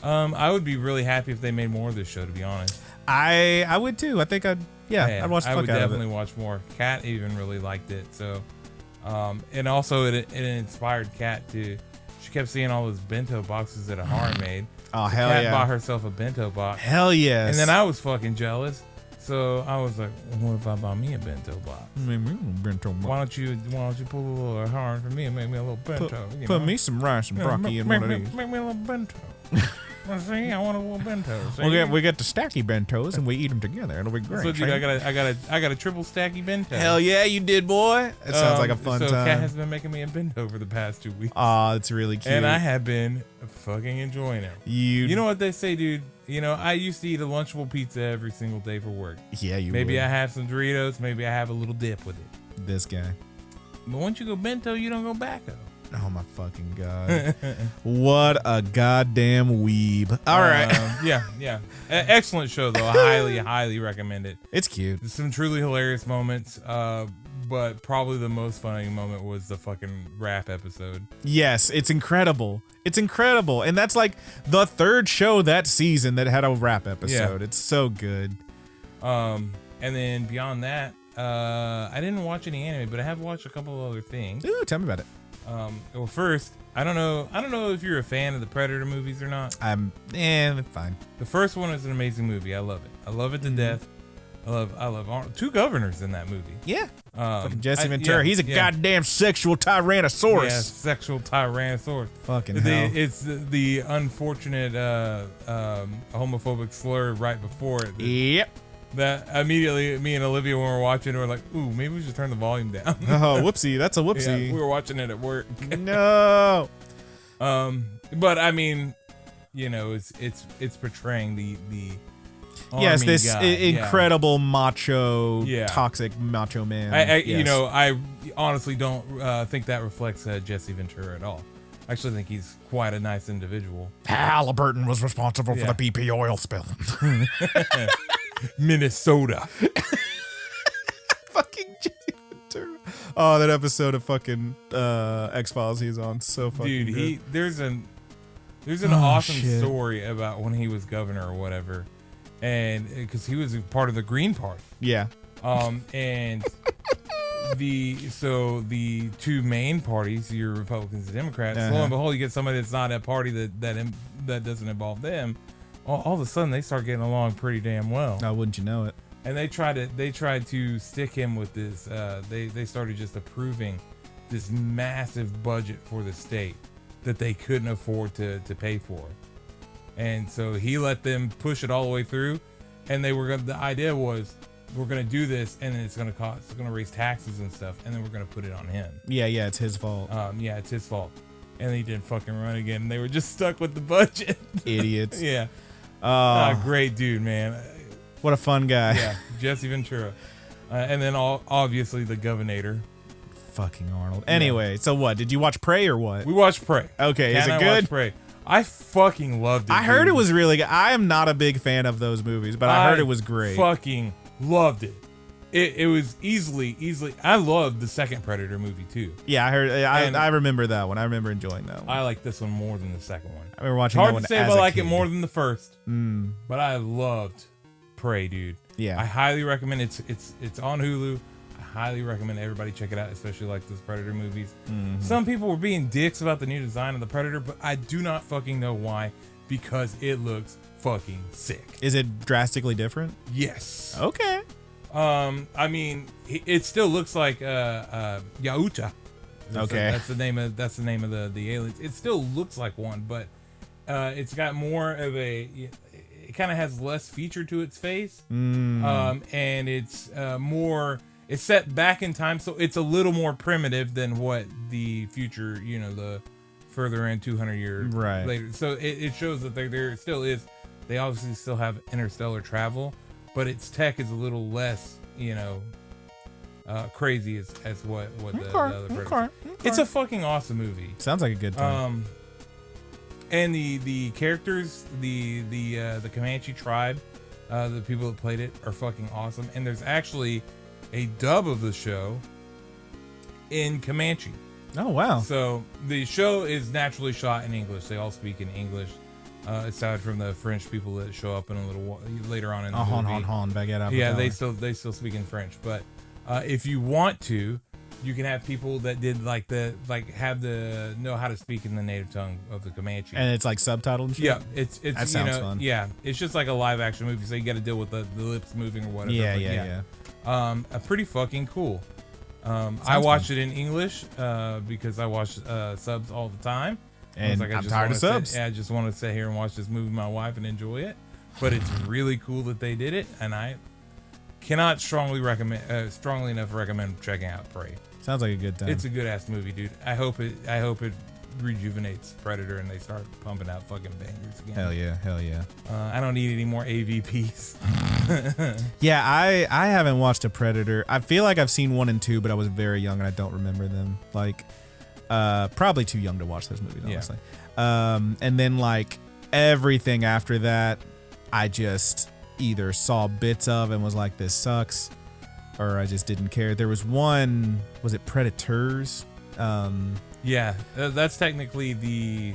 I would be really happy if they made more of this show, to be honest. I would too. I think I'd watch the fuck out of it. I would definitely watch more. Kat even really liked it. So, and also it inspired Kat to. She kept seeing all those bento boxes that Ahara made. Oh, so hell Kat yeah. bought herself a bento box. Hell yes. And then I was fucking jealous. So I was like, what if I buy me a bento box? Why don't you pull a little Ahara for me and make me a little bento? Put me some rice and broccoli in one of these. Make me a little bento. See, I want a little bento. We get the stacky bentos and we eat them together. It'll be great. So, dude, I got a triple stacky bento. Hell yeah, you did, boy. That sounds like a fun time. So Kat has been making me a bento for the past 2 weeks. Aw, it's really cute. And I have been fucking enjoying it. You know what they say, dude? I used to eat a Lunchable pizza every single day for work. Yeah, Maybe would. I have some Doritos. Maybe I have a little dip with it. This guy. But once you go bento, you don't go backo. Oh my fucking god. What a goddamn weeb. All right. Yeah. Excellent show, though. I highly recommend it. It's cute. There's some truly hilarious moments. But probably the most funny moment was the fucking rap episode. Yes, it's incredible. It's incredible. And that's like the third show that season that had a rap episode. Yeah. It's so good. And then beyond that, I didn't watch any anime, but I have watched a couple of other things. Ooh, tell me about it. Well, first, I don't know if you're a fan of the Predator movies or not. I'm fine. The first one is an amazing movie. I love it. I love it to death. I love two governors in that movie. Yeah. Fucking Jesse Ventura. He's a goddamn sexual tyrannosaurus. Yeah, sexual tyrannosaurus. Fucking hell. It's the unfortunate homophobic slur right before it. Yep. That immediately, me and Olivia, when we were watching, were like, ooh, maybe we should turn the volume down. Oh, whoopsie. That's a whoopsie. Yeah, we were watching it at work. No. But I mean, it's portraying the Yes, army this guy. incredible macho, Yeah. toxic macho man. You know, I honestly don't think that reflects Jesse Ventura at all. I actually think he's quite a nice individual. Halliburton was responsible for the BP oil spill. Minnesota. Fucking Jesse Ventura. Oh, that episode of fucking X-Files he's on. So fucking Dude, good. there's an awesome story about when he was governor or whatever. And because he was part of the Green Party. Yeah. And the two main parties, your Republicans and Democrats, lo and behold, you get somebody that's not a party that doesn't involve them. All of a sudden, they start getting along pretty damn well. Now, wouldn't you know it? And they tried to stick him with this. They started just approving this massive budget for the state that they couldn't afford to pay for. And so he let them push it all the way through. And the idea was, we're gonna do this, and then it's gonna raise taxes and stuff, and then we're gonna put it on him. Yeah, it's his fault. It's his fault. And he didn't fucking run again. And they were just stuck with the budget. Idiots. Yeah. Great dude, man. What a fun guy. Yeah, Jesse Ventura. And then obviously the Governor. Fucking Arnold. Anyway, so what? Did you watch Prey or what? We watched Prey. Okay, is it I good? watched Prey. I fucking loved it. I heard it was really good. I am not a big fan of those movies, but I heard it was great. Fucking loved it. It was easily. I loved the second Predator movie too. Yeah, I heard. I remember that one. I remember enjoying that one. I like this one more than the second one. I remember watching Hard that one to say as if I a like kid. it more than the first, but I loved Prey, dude. Yeah, I highly recommend it. It's on Hulu. I highly recommend everybody check it out, especially like those Predator movies. Mm-hmm. Some people were being dicks about the new design of the Predator, but I do not fucking know why, because it looks fucking sick. Is it drastically different? Yes. Okay. I mean, it still looks like Yaucha. Okay. That's the name of the aliens. It still looks like one, but it's got more of it kind of has less feature to its face. And it's more, it's set back in time, so it's a little more primitive than what the future, the further in 200 years later. So it shows that there still is, they obviously still have interstellar travel, but its tech is a little less, crazy as what the other Predator. It's a fucking awesome movie. Sounds like a good time. And the characters, the Comanche tribe, the people that played it are fucking awesome. And there's actually a dub of the show in Comanche. Oh wow! So the show is naturally shot in English. They all speak in English. Aside from the French people that show up in a little while, later on in the movie. Yeah, they still speak in French. But if you want to, you can have people that did know how to speak in the native tongue of the Comanche. And it's like subtitled and shit? Yeah, it's that sounds fun. Yeah, it's just like a live action movie, so you got to deal with the lips moving or whatever. Yeah. Pretty fucking cool. I watched it in English because I watch subs all the time. And I'm tired of subs. I just want to sit here and watch this movie with my wife and enjoy it. But it's really cool that they did it, and I cannot strongly enough recommend checking out Prey. Sounds like a good time. It's a good ass movie, dude. I hope it rejuvenates Predator and they start pumping out fucking bangers again. Hell yeah. I don't need any more AVPs. Yeah, I haven't watched a Predator. I feel like I've seen 1 and 2, but I was very young and I don't remember them. Like, probably too young to watch those movies, honestly. And then like everything after that, I just either saw bits of and was like, this sucks, or I just didn't care. There was one, was it Predators? Yeah, that's technically the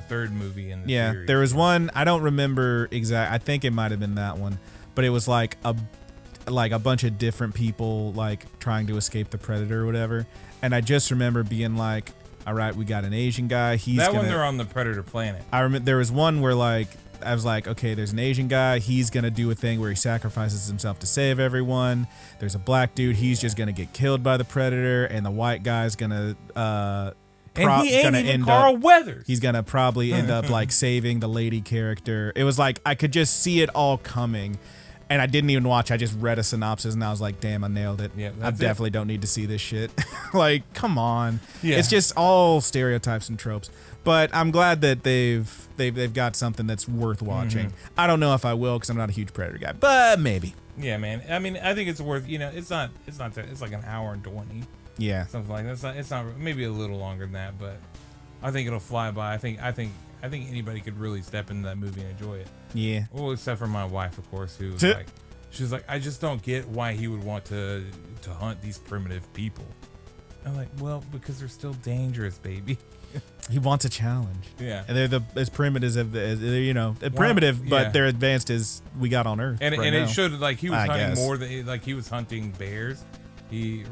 third movie in the series. There was one, I don't remember exact. I think it might have been that one, but it was like a bunch of different people like trying to escape the Predator or whatever. And I just remember being like, all right, we got an Asian guy. When they're on the Predator planet. I remember there was one where like I was like, okay, there's an Asian guy. He's gonna do a thing where he sacrifices himself to save everyone. There's a black dude. He's just gonna get killed by the Predator, and the white guy's gonna and he ain't even Carl Weathers. He's gonna probably end up like saving the lady character. It was like I could just see it all coming. And I didn't even watch. I just read a synopsis and I was like, damn, I nailed it. Yeah, I definitely don't need to see this shit. Like, come on. Yeah. It's just all stereotypes and tropes. But I'm glad that they've got something that's worth watching. I don't know if I will because I'm not a huge Predator guy, but maybe. Yeah, man. I mean, I think it's worth. It's like an hour and 20. Yeah. Something like that. It's not maybe a little longer than that, but I think it'll fly by. I think anybody could really step into that movie and enjoy it. Yeah. Well, except for my wife, of course, who was like, she was like, I just don't get why he would want to hunt these primitive people. I'm like, well, because they're still dangerous, baby. He wants a challenge. Yeah. And they're as primitive as they're primitive, but they're advanced as we got on Earth. And right it now. showed like he was I hunting guess. more than like he was hunting bears,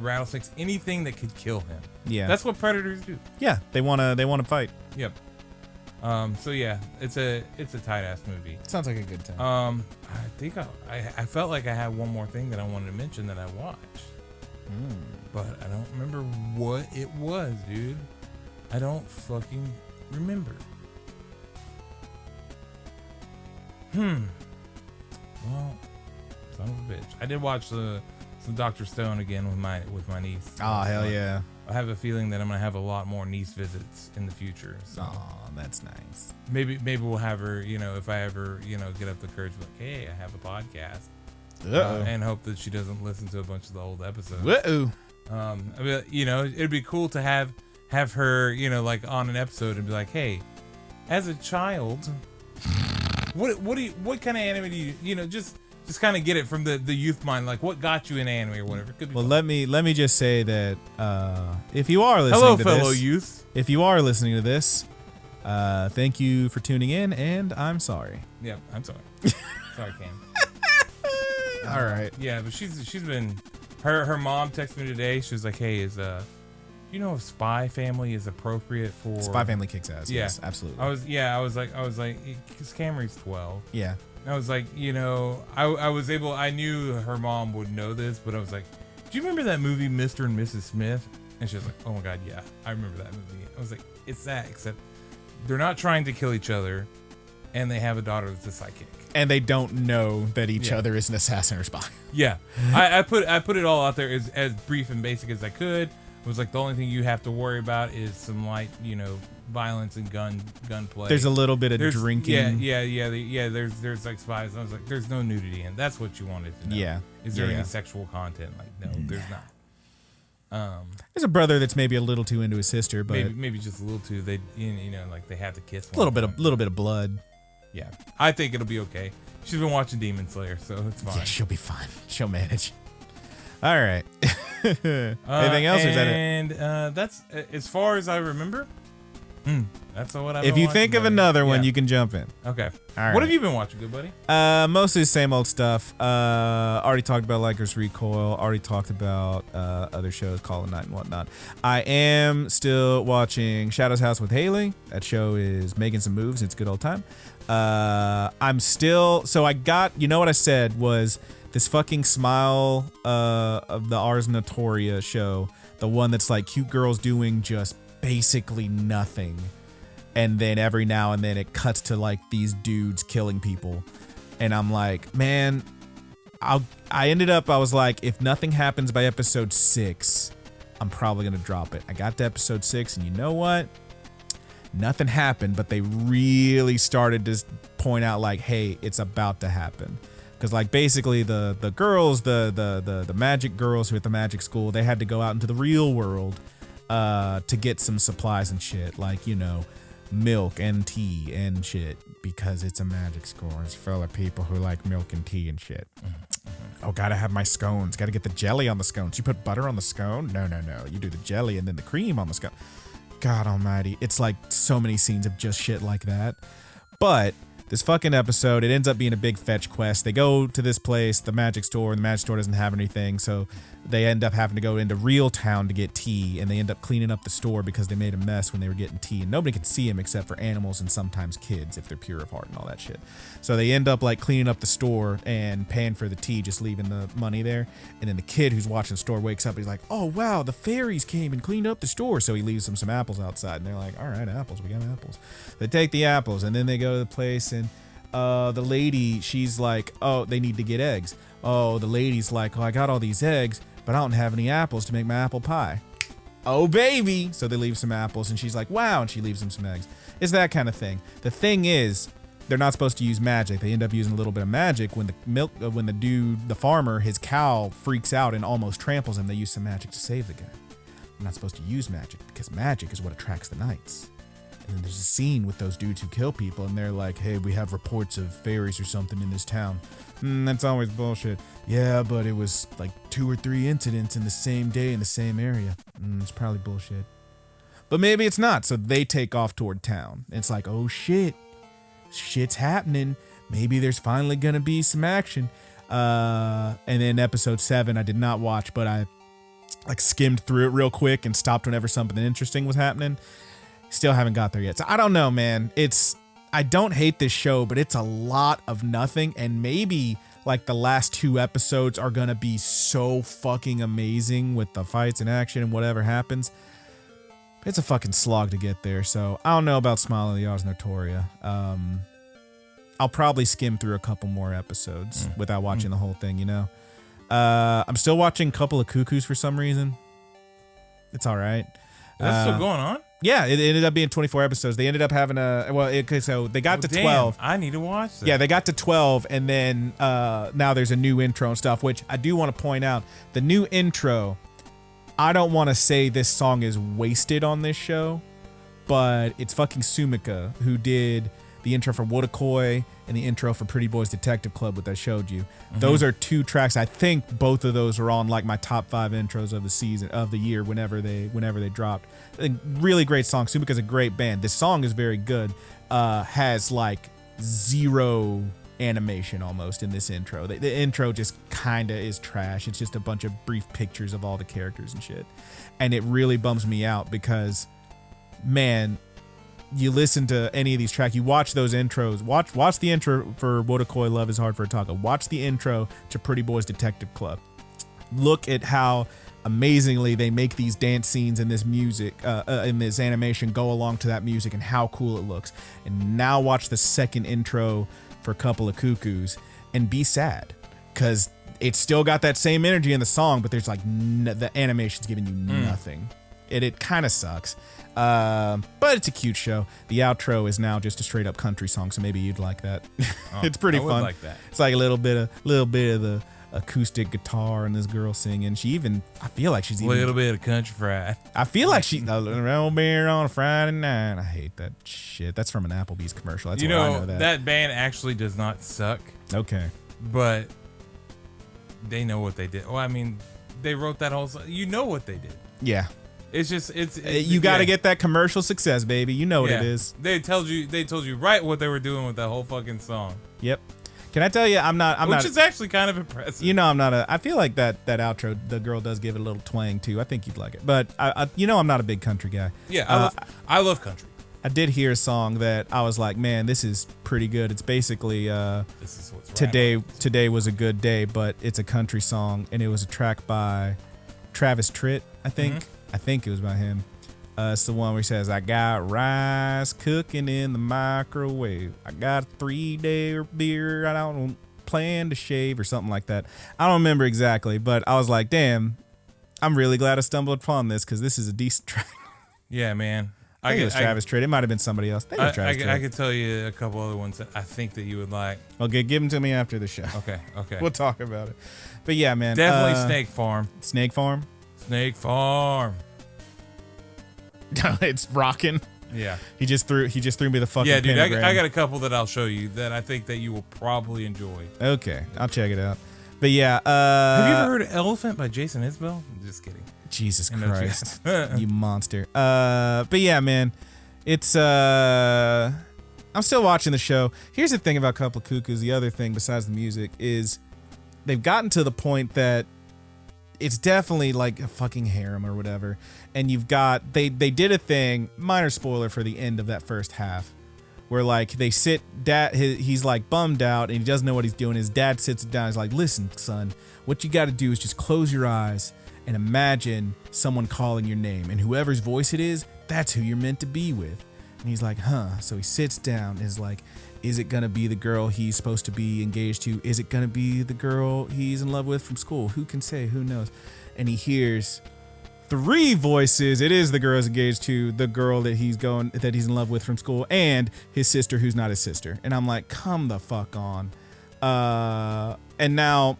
rattlesnakes, anything that could kill him. Yeah. That's what predators do. Yeah, they wanna fight. Yep. So yeah, it's a tight ass movie. Sounds like a good time. I think I felt like I had one more thing that I wanted to mention that I watched, but I don't remember what it was, dude. I don't fucking remember. Well, son of a bitch. I did watch some Dr. Stone again with my niece. Oh, hell yeah. I have a feeling that I'm gonna have a lot more niece visits in the future. So Oh, that's nice. maybe we'll have her. If I ever get up the courage, like, hey, I have a podcast, and hope that she doesn't listen to a bunch of the old episodes. Uh-oh. I mean, it'd be cool to have her, like on an episode and be like, hey, as a child, what kind of anime do you just kind of get it from the youth mind, like what got you in anime or whatever. It could be Well, fun. let me just say that if you are listening Hello, to fellow this, youth. if you are listening to this, thank you for tuning in, and I'm sorry. Yeah, I'm sorry. Sorry, Cam. All right. Yeah, but she's been her mom texted me today. She was like, hey, if Spy Family is appropriate for Spy Family kicks ass. Yeah. Yes, absolutely. I was like, because Camry's 12. Yeah. I was like, I knew her mom would know this, but I was like, do you remember that movie, Mr. and Mrs. Smith? And she was like, oh my God, yeah, I remember that movie. I was like, it's that, except they're not trying to kill each other, and they have a daughter that's a psychic. And they don't know that each other is an assassin or spy. Yeah. I put it all out there as brief and basic as I could. It was like the only thing you have to worry about is some light, violence and gunplay. There's a little bit of drinking. Yeah. There's like spies. I was like, there's no nudity, and that's what you wanted to know. Yeah. Is there Yeah. any sexual content? Like, no, there's not. There's a brother that's maybe a little too into his sister, but Maybe just a little too. They like they had to kiss. a little bit of blood. Yeah, I think it'll be okay. She's been watching Demon Slayer, so it's fine. Yeah, she'll be fine. She'll manage. All right. Anything else? Or is that it? And that's as far as I remember. That's what I've If been you watching, think of buddy. another one, Yeah. you can jump in. Okay. All right. What have you been watching, good buddy? Mostly the same old stuff. Already talked about Licorice Recoil. Already talked about other shows, Call of Night and whatnot. I am still watching Shadow's House with Haley. That show is making some moves. It's a good old time. I'm still. So I got. You know what I said was this fucking Smile of the Ars Notoria show. The one that's like cute girls doing just basically nothing. And then every now and then it cuts to like these dudes killing people. And I'm like, man, I was like, if nothing happens by episode 6, I'm probably going to drop it. I got to episode 6 and you know what? Nothing happened, but they really started to point out like, hey, it's about to happen. Because like basically the girls, the magic girls who are at the magic school, they had to go out into the real world to get some supplies and shit. Like, milk and tea and shit, because it's a magic school and it's full of people who like milk and tea and shit. Oh, gotta have my scones. Gotta get the jelly on the scones. You put butter on the scone? No. You do the jelly and then the cream on the scone. God almighty. It's like so many scenes of just shit like that. But this fucking episode, it ends up being a big fetch quest. They go to this place, the magic store, and the magic store doesn't have anything, so they end up having to go into real town to get tea, and they end up cleaning up the store because they made a mess when they were getting tea, and nobody could see them except for animals and sometimes kids if they're pure of heart and all that shit. So they end up like cleaning up the store and paying for the tea, just leaving the money there, and then the kid who's watching the store wakes up, he's like, oh wow, the fairies came and cleaned up the store, so he leaves them some apples outside, and they're like, all right, apples, we got apples. They take the apples, and then they go to the place, and the lady, she's like, oh, they need to get eggs. Oh, the lady's like, oh, I got all these eggs, but I don't have any apples to make my apple pie. Oh, baby. So they leave some apples, and she's like, wow, and she leaves them some eggs. It's that kind of thing. The thing is, they're not supposed to use magic. They end up using a little bit of magic when the farmer, his cow freaks out and almost tramples him. They use some magic to save the guy. They're not supposed to use magic because magic is what attracts the knights. And then there's a scene with those dudes who kill people, and they're like, hey, we have reports of fairies or something in this town. That's always bullshit. Yeah, but it was like 2 or 3 incidents in the same day in the same area. It's probably bullshit. But maybe it's not, so they take off toward town. It's like, oh shit. Shit's happening. Maybe there's finally gonna be some action. And then episode 7 I did not watch, but I like skimmed through it real quick and stopped whenever something interesting was happening. Still haven't got there yet. So I don't know, man. I don't hate this show, but it's a lot of nothing, and maybe like the last 2 episodes are gonna be so fucking amazing with the fights and action and whatever happens. It's a fucking slog to get there, so I don't know about Smile of the Ars Notoria. I'll probably skim through a couple more episodes without watching the whole thing, you know? I'm still watching a couple of Cuckoos for some reason. It's all right. That's still going on? Yeah, it ended up being 24 episodes. They ended up having so they got to 12. I need to watch that. Yeah, they got to 12, and then now there's a new intro and stuff, which I do want to point out. The new intro, I don't want to say this song is wasted on this show, but it's fucking Sumika who did the intro for Wotakoi and the intro for Pretty Boys Detective Club, which I showed you. Those are 2 tracks. I think both of those are on like my top 5 intros of the season, of the year, whenever they dropped. Really great song. Sumika's a great band. This song is very good. Has like 0 animation almost in this intro. The intro just kind of is trash. It's just a bunch of brief pictures of all the characters and shit. And it really bums me out because, man, you listen to any of these tracks, you watch those intros, watch the intro for Wotakoi Love is Hard for a Taco, watch the intro to Pretty Boys Detective Club. Look at how amazingly they make these dance scenes in this music, in this animation go along to that music and how cool it looks. And now watch the second intro for a couple of Cuckoos and be sad because it's still got that same energy in the song, but there's like the animation's giving you nothing. It kind of sucks. But it's a cute show. The outro is now just a straight up country song, so maybe you'd like that. It's pretty fun. I would like that. It's like a little bit of the acoustic guitar and this girl singing. I feel like she's even a little bit of country fried. I feel like she's around beer on a Friday night. I hate that shit. That's from an Applebee's commercial. That's why I know that. That band actually does not suck. Okay. But they know what they did. Well, I mean, they wrote that whole song. You know what they did. Yeah. It's just you got to get that commercial success, baby. You know what it is. They told you right what they were doing with that whole fucking song. Yep. Can I tell you, which is actually kind of impressive. You know, I feel like that outro, the girl does give it a little twang too. I think you'd like it. But I'm not a big country guy. Yeah, I love country. I did hear a song that I was like, man, this is pretty good. It's basically this is what's today was a good day, but it's a country song, and it was a track by Travis Tritt, I think. I think it was by him. It's the one where he says, I got rice cooking in the microwave. I got a 3-day beer. I don't plan to shave or something like that. I don't remember exactly, but I was like, damn, I'm really glad I stumbled upon this because this is a decent track. Yeah, man. I think it was Travis Tritt. It might have been somebody else. I could tell you a couple other ones that I think that you would like. Okay, give them to me after the show. Okay. We'll talk about it. But yeah, man. Definitely Snake Farm. Snake Farm? Snake Farm. It's rocking. Yeah. He just threw me the fucking dude. pentagram. I got a couple that I'll show you that I think that you will probably enjoy. Okay, I'll check it out. But yeah, have you ever heard of Elephant by Jason Isbell? I'm just kidding. Jesus Christ, you monster. But yeah, man, it's I'm still watching the show. Here's the thing about Couple Cuckoos. The other thing besides the music is they've gotten to the point that it's definitely like a fucking harem or whatever. And you've got, they did a thing, minor spoiler for the end of that first half, where like they sit, he's like bummed out and he doesn't know what he's doing. His dad sits down. He's like, listen, son, what you got to do is just close your eyes and imagine someone calling your name. And whoever's voice it is, that's who you're meant to be with. And he's like, huh. So he sits down and is like, Is it gonna be the girl he's supposed to be engaged to? Is it gonna be the girl he's in love with from school? Who can say? Who knows? And he hears 3 voices. It is the girl he's engaged to, the girl that he's in love with from school, and his sister who's not his sister. And I'm like, come the fuck on. And now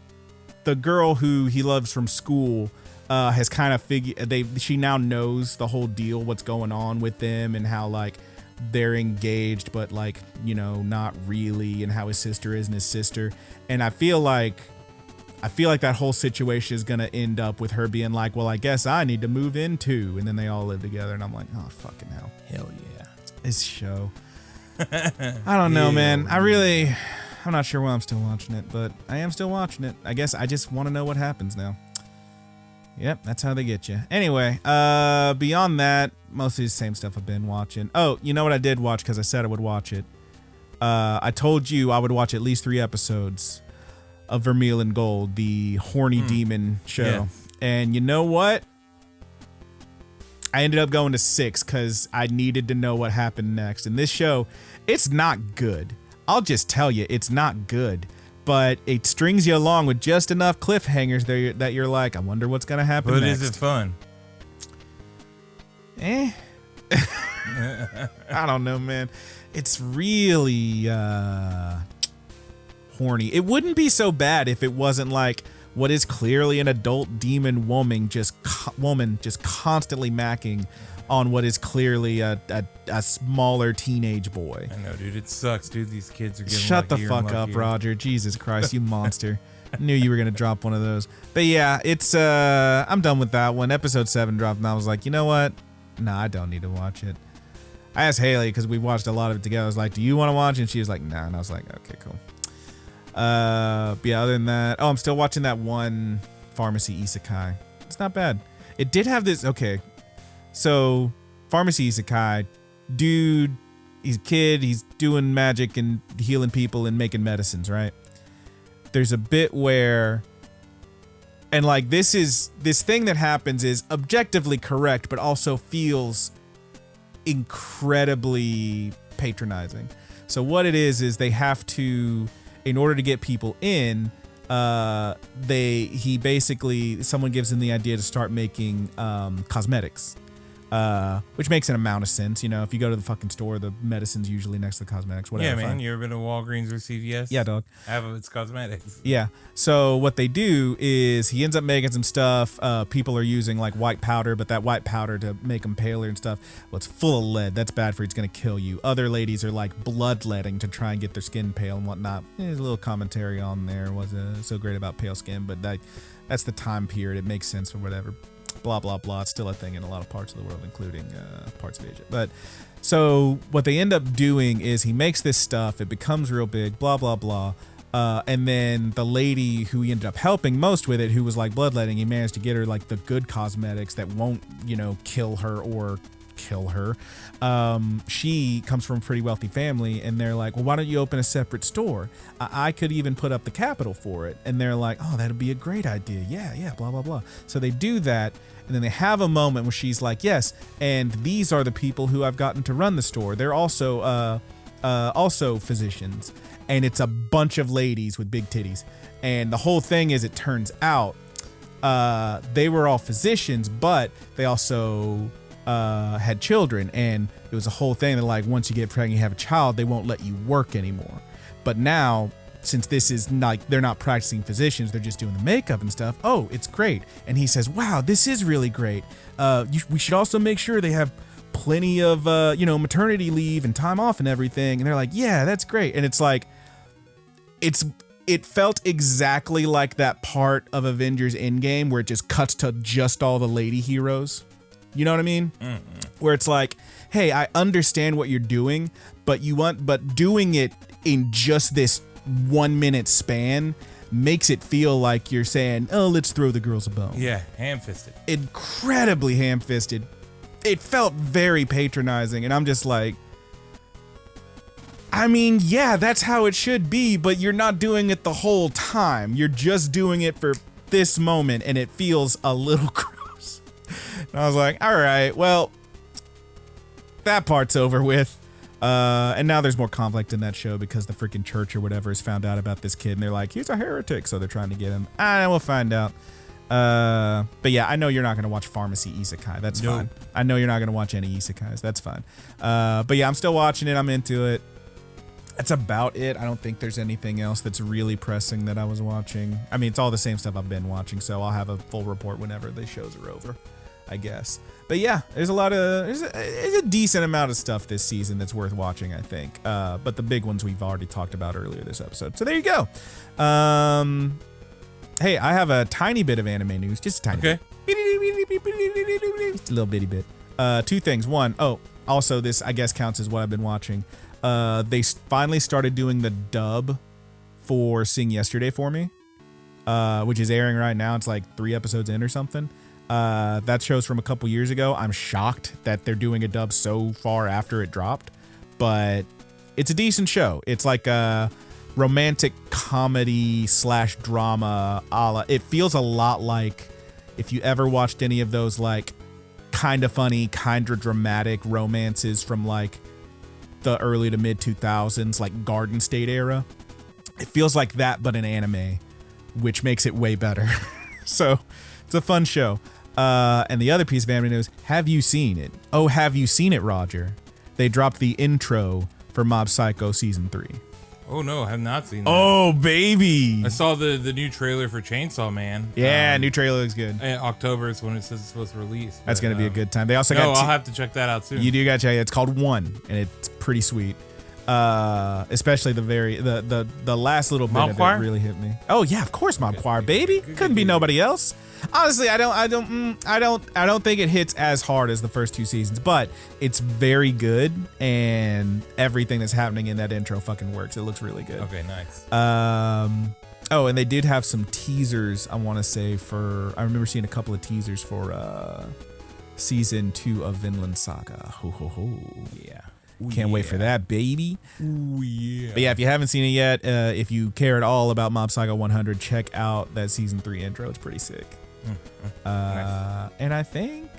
the girl who he loves from school has kind of she now knows the whole deal, what's going on with them, and how like they're engaged, but like, you know, not really, and how his sister isn't his sister. And I feel like that whole situation is gonna end up with her being like, well, I guess I need to move in too, and then they all live together. And I'm like, oh fucking hell. Hell yeah. This show. I don't know, man. I'm not sure why I'm still watching it, but I am still watching it. I guess I just want to know what happens now. Yep, that's how they get you. Anyway, beyond that, mostly the same stuff I've been watching. Oh, you know what I did watch because I said I would watch it? I told you I would watch at least 3 episodes of Vermilion Gold, the horny demon show. Yeah. And you know what? I ended up going to 6 because I needed to know what happened next. And this show, it's not good. I'll just tell you, it's not good. But it strings you along with just enough cliffhangers there that you're like, I wonder what's going to happen next. But is it fun? I don't know, man. It's really horny. It wouldn't be so bad if it wasn't like what is clearly an adult demon woman just constantly macking on what is clearly a smaller teenage boy. I know, dude. It sucks, dude. These kids are getting Shut the fuck up, Roger. Jesus Christ, you monster. I knew you were going to drop one of those. But yeah, it's I'm done with that one. Episode 7 dropped and I was like, you know what? No, I don't need to watch it. I asked Haley because we watched a lot of it together. I was like, do you want to watch it? And she was like, nah. And I was like, okay, cool. But yeah, other than that, I'm still watching that one Pharmacy Isakai. It's not bad. It did have this, okay. So, Pharmacy Isakai, dude, he's a kid, he's doing magic and healing people and making medicines, right? There's a bit where, and like this thing that happens is objectively correct, but also feels incredibly patronizing. So what it is they have to, in order to get people in, someone gives him the idea to start making cosmetics. Which makes an amount of sense, you know. If you go to the fucking store, the medicine's usually next to the cosmetics. Whatever. Yeah, man. You ever been to Walgreens or CVS? Yeah, dog. Half of it's cosmetics. Yeah. So what they do is he ends up making some stuff. People are using like white powder, but that white powder to make them paler and stuff. Well, it's full of lead. That's bad for you. It's gonna kill you. Other ladies are like bloodletting to try and get their skin pale and whatnot. There's a little commentary on there. Wasn't so great about pale skin, but that's the time period. It makes sense or whatever. Blah, blah, blah. It's still a thing in a lot of parts of the world, including parts of Asia. But so what they end up doing is he makes this stuff. It becomes real big, blah, blah, blah. And then the lady who he ended up helping most with it, who was like bloodletting, he managed to get her like the good cosmetics that won't, you know, kill her or kill her. She comes from a pretty wealthy family, and they're like, well, why don't you open a separate store? I could even put up the capital for it. And they're like, oh, that'd be a great idea. Yeah, blah, blah, blah. So they do that, and then they have a moment where she's like, yes, and these are the people who I've gotten to run the store. They're also physicians, and it's a bunch of ladies with big titties. And the whole thing is, it turns out they were all physicians, but they also had children, and it was a whole thing that like once you get pregnant, you have a child, they won't let you work anymore. But now, since this is like they're not practicing physicians, they're just doing the makeup and stuff. Oh, it's great. And he says, wow, this is really great. We should also make sure they have plenty of maternity leave and time off and everything. And they're like, yeah, that's great. And it's like it felt exactly like that part of Avengers Endgame where it just cuts to just all the lady heroes. You know what I mean? Mm-hmm. Where it's like, hey, I understand what you're doing, but doing it in just this 1 minute span makes it feel like you're saying, oh, let's throw the girls a bone. Yeah, ham-fisted. Incredibly ham-fisted. It felt very patronizing, and I'm just like, I mean, yeah, that's how it should be, but you're not doing it the whole time. You're just doing it for this moment, and it feels a little gross. And I was like, all right, well, that part's over with. And now there's more conflict in that show because the freaking church or whatever has found out about this kid, and they're like, he's a heretic, so they're trying to get him. We'll find out. But yeah, I know you're not going to watch Pharmacy Isakai. That's fine. I know you're not going to watch any Isakais. That's fine. But yeah, I'm still watching it. I'm into it. That's about it. I don't think there's anything else that's really pressing that I was watching. I mean, it's all the same stuff I've been watching, so I'll have a full report whenever the shows are over, I guess. But yeah, there's a decent amount of stuff this season that's worth watching, I think. But the big ones we've already talked about earlier this episode. So there you go. Hey, I have a tiny bit of anime news, just a tiny bit. Just a little bitty bit. Two things. One, also this I guess counts as what I've been watching. They finally started doing the dub for Sing Yesterday for Me, which is airing right now. It's like 3 episodes in or something. That show's from a couple years ago. I'm shocked that they're doing a dub so far after it dropped, but it's a decent show. It's like a romantic comedy / drama it feels a lot like if you ever watched any of those like kind of funny, kind of dramatic romances from like the early to mid 2000s, like Garden State era. It feels like that, but in anime, which makes it way better. So it's a fun show. And the other piece of anime news, have you seen it? Oh, have you seen it, Roger? They dropped the intro for Mob Psycho Season 3. Oh, no, I have not seen that. Oh, baby. I saw the new trailer for Chainsaw Man. Yeah, new trailer looks good. October is when it says it's supposed to release. That's going to be a good time. They also I'll have to check that out soon. You do got to check it. It's called One, and it's pretty sweet. Especially the last little bit Mob of Choir? it really hit me. Oh yeah, of course, Mob Choir, baby. Couldn't be nobody else. Honestly, I don't think it hits as hard as the first 2 seasons, but it's very good, and everything that's happening in that intro fucking works. It looks really good. Okay, nice. Oh, and they did have some teasers, I want to say, I remember seeing a couple of teasers for season 2 of Vinland Saga. Ho ho ho. Yeah. Can't wait for that, baby. Ooh, yeah. But yeah, if you haven't seen it yet, if you care at all about Mob Psycho 100, check out that season 3 intro. It's pretty sick. Nice. And I think,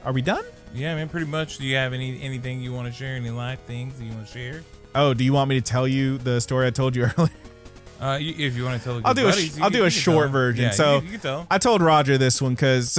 are we done? Yeah, man, pretty much. Do you have anything you want to share? Any live things that you want to share? Oh, do you want me to tell you the story I told you earlier? If you want to tell, I'll do a short version. Yeah, so you can tell. I told Roger this one because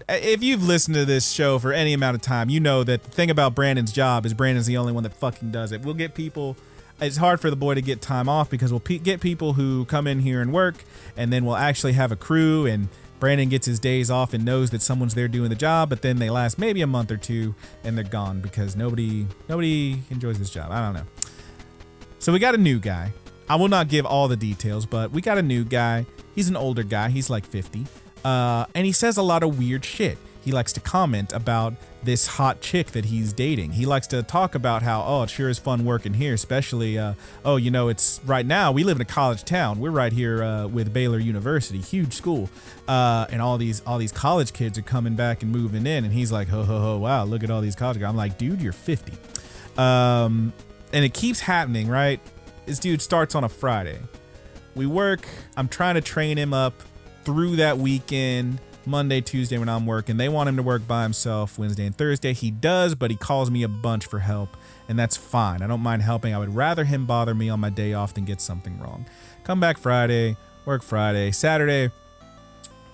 if you've listened to this show for any amount of time, you know that the thing about Brandon's job is Brandon's the only one that fucking does it. We'll get people. It's hard for the boy to get time off because we'll get people who come in here and work, and then we'll actually have a crew, and Brandon gets his days off and knows that someone's there doing the job, but then they last maybe a month or 2 and they're gone because nobody enjoys this job. I don't know. So we got a new guy. I will not give all the details, but we got a new guy. He's an older guy. He's like 50. And he says a lot of weird shit. He likes to comment about this hot chick that he's dating. He likes to talk about how, it sure is fun working here, especially, it's right now, we live in a college town. We're right here with Baylor University, huge school. And all these college kids are coming back and moving in. And he's like, ho, ho, ho, wow, look at all these college guys. I'm like, dude, you're 50. And it keeps happening, right? This dude starts on a Friday. We work. I'm trying to train him up through that weekend, Monday, Tuesday when I'm working. They want him to work by himself Wednesday and Thursday. He does, but he calls me a bunch for help, and that's fine. I don't mind helping. I would rather him bother me on my day off than get something wrong. Come back Friday, work Friday, Saturday.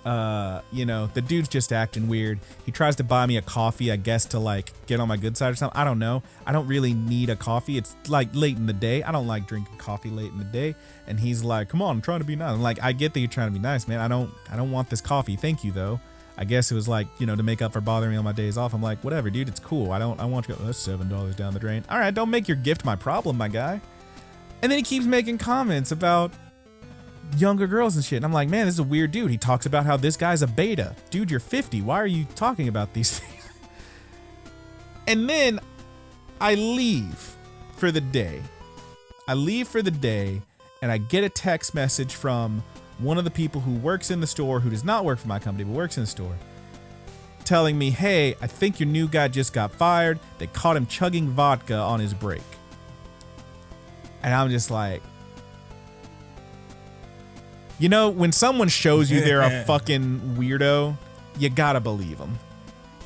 The dude's just acting weird. He tries to buy me a coffee, I guess, to like get on my good side or something. I don't know. I don't really need a coffee. It's like late in the day. I don't like drinking coffee late in the day. And he's like, come on, I'm trying to be nice. I'm like, I get that you're trying to be nice, man. I don't want this coffee. Thank you though. I guess it was like, to make up for bothering me on my days off. I'm like, whatever, dude, it's cool. I want to go, that's $7 down the drain. All right, don't make your gift my problem, my guy. And then he keeps making comments about younger girls and shit. And I'm like, man, this is a weird dude. He talks about how this guy's a beta. Dude, you're 50. Why are you talking about these things? And then I leave for the day. And I get a text message from one of the people who works in the store, who does not work for my company, but works in the store, telling me, hey, I think your new guy just got fired. They caught him chugging vodka on his break. And I'm just like, when someone shows you they're a fucking weirdo, you gotta believe them.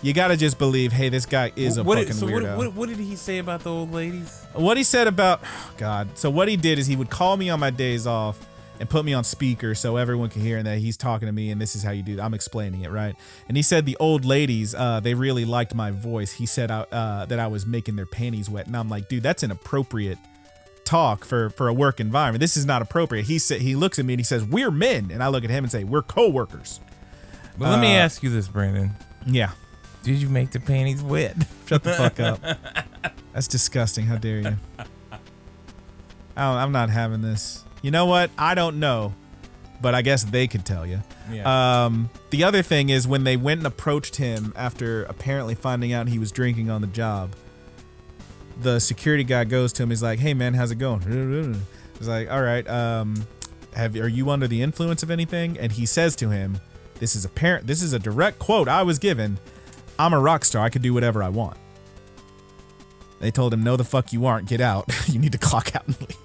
You gotta just believe, hey, this guy is a fucking weirdo. What did he say about the old ladies? What he said about, oh God. So what he did is he would call me on my days off and put me on speaker so everyone can hear and that he's talking to me and this is how you do it. I'm explaining it, right? And he said the old ladies, they really liked my voice. He said that I was making their panties wet. And I'm like, dude, that's inappropriate talk for a work environment. This is not appropriate. He looks at me and he says, we're men. And I look at him and say, we're co-workers. Well, let me ask you this, Brandon. Yeah. Did you make the panties wet? Shut the fuck up. That's disgusting. How dare you? I'm not having this. You know what? I don't know, but I guess they could tell you. Yeah. The other thing is when they went and approached him after apparently finding out he was drinking on the job, the security guy goes to him. He's like, hey, man, how's it going? He's like, all right. Are you under the influence of anything? And he says to him, this is a direct quote I was given. I'm a rock star. I could do whatever I want. They told him, no, the fuck you aren't. Get out. You need to clock out and leave.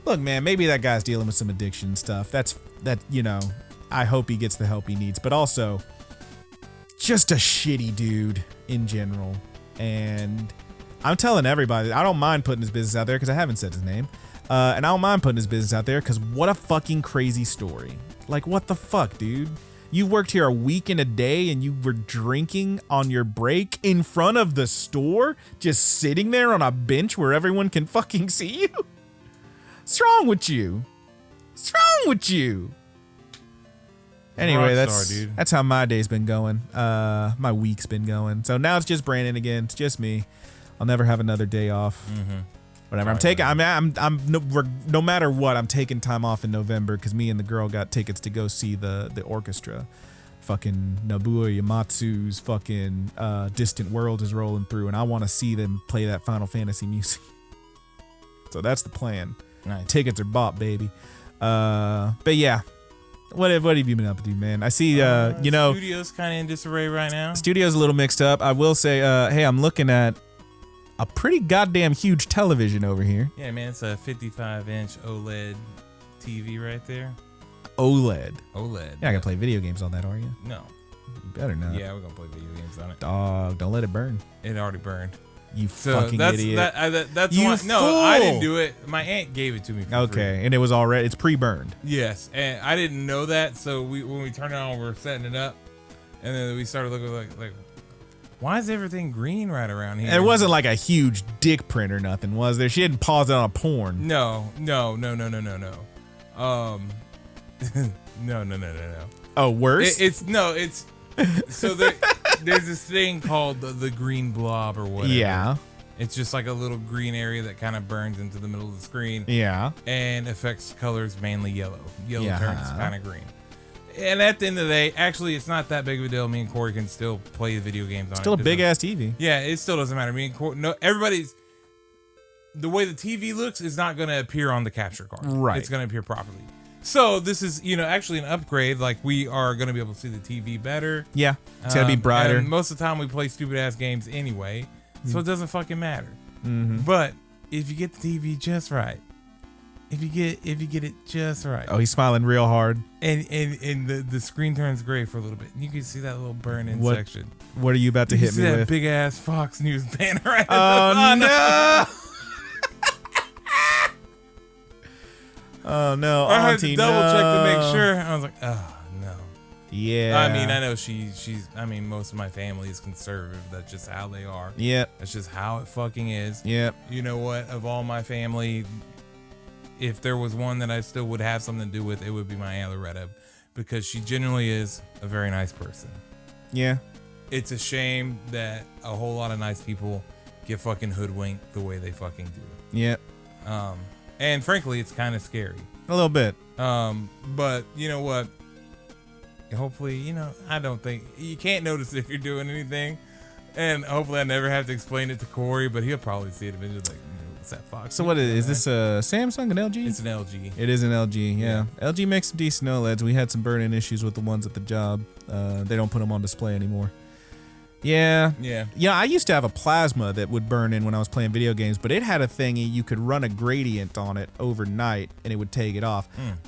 Look, man, maybe that guy's dealing with some addiction stuff. I hope he gets the help he needs, but also just a shitty dude in general. And I'm telling everybody, I don't mind putting his business out there because I haven't said his name. And I don't mind putting his business out there because what a fucking crazy story. Like, what the fuck, dude? You worked here a week and a day and you were drinking on your break in front of the store, just sitting there on a bench where everyone can fucking see you? What's wrong with you? What's wrong with you? Anyway, that's how my day's been going. My week's been going. So now it's just Brandon again. It's just me. I'll never have another day off. Mm-hmm. Whatever. No matter what, I'm taking time off in November because me and the girl got tickets to go see the orchestra. Fucking Nobuo Uematsu's fucking Distant World is rolling through, and I want to see them play that Final Fantasy music. So that's the plan. Nice. Tickets are bought, baby. But yeah, what have you been up to, man? I see, studio's kind of in disarray right now. Studio's a little mixed up. I will say, hey, I'm looking at a pretty goddamn huge television over here. Yeah, man, it's a 55-inch OLED TV right there. OLED. You're not gonna play video games on that, are you? No. You better not. Yeah, we're gonna play video games on it. Dog, don't let it burn. It already burned. You fucking idiot. That's you why. fool. No, I didn't do it. My aunt gave it to me for free. And it was already, it's pre-burned. Yes, and I didn't know that, so when we turned it on, we were setting it up, and then we started looking like why is everything green right around here? It wasn't like a huge dick print or nothing, was there? She didn't pause it on a porn. No. No. Oh, worse? It's so there's this thing called the green blob or whatever. Yeah. It's just like a little green area that kind of burns into the middle of the screen. Yeah. And affects colors mainly yellow. Yellow turns kind of green. And at the end of the day, actually, it's not that big of a deal. Me and Corey can still play the video games on it. Still a big ass TV. Yeah, it still doesn't matter. Me and Corey, the way the TV looks is not going to appear on the capture card. Right. It's going to appear properly. So this is, actually an upgrade. Like, we are going to be able to see the TV better. Yeah, it's going to be brighter. And most of the time we play stupid ass games anyway, so it doesn't fucking matter. Mm-hmm. But if you get the TV just right, if you get it just right. Oh, he's smiling real hard. And the screen turns gray for a little bit. And you can see that little burn-in section. What are you about to hit me that with? Big ass Fox News banner right Oh, no. Oh, no. I had to double check to make sure. I was like, oh, no. Yeah. I mean, I know most of my family is conservative. That's just how they are. Yep. That's just how it fucking is. Yep. You know what? Of all my family, if there was one that I still would have something to do with, it would be my Aunt Loretta, because she genuinely is a very nice person. Yeah. It's a shame that a whole lot of nice people get fucking hoodwinked the way they fucking do. Yep. And frankly, it's kind of scary. A little bit. But you know what? Hopefully, I don't think you can't notice if you're doing anything, and hopefully I never have to explain it to Corey, but he'll probably see it eventually. Like, what's that Fox? So what is this? A Samsung, an LG? It's an LG. It is an LG. Yeah. LG makes some decent OLEDs. We had some burn-in issues with the ones at the job. They don't put them on display anymore. Yeah. Yeah. Yeah, I used to have a plasma that would burn in when I was playing video games, but it had a thingy you could run a gradient on it overnight and it would take it off.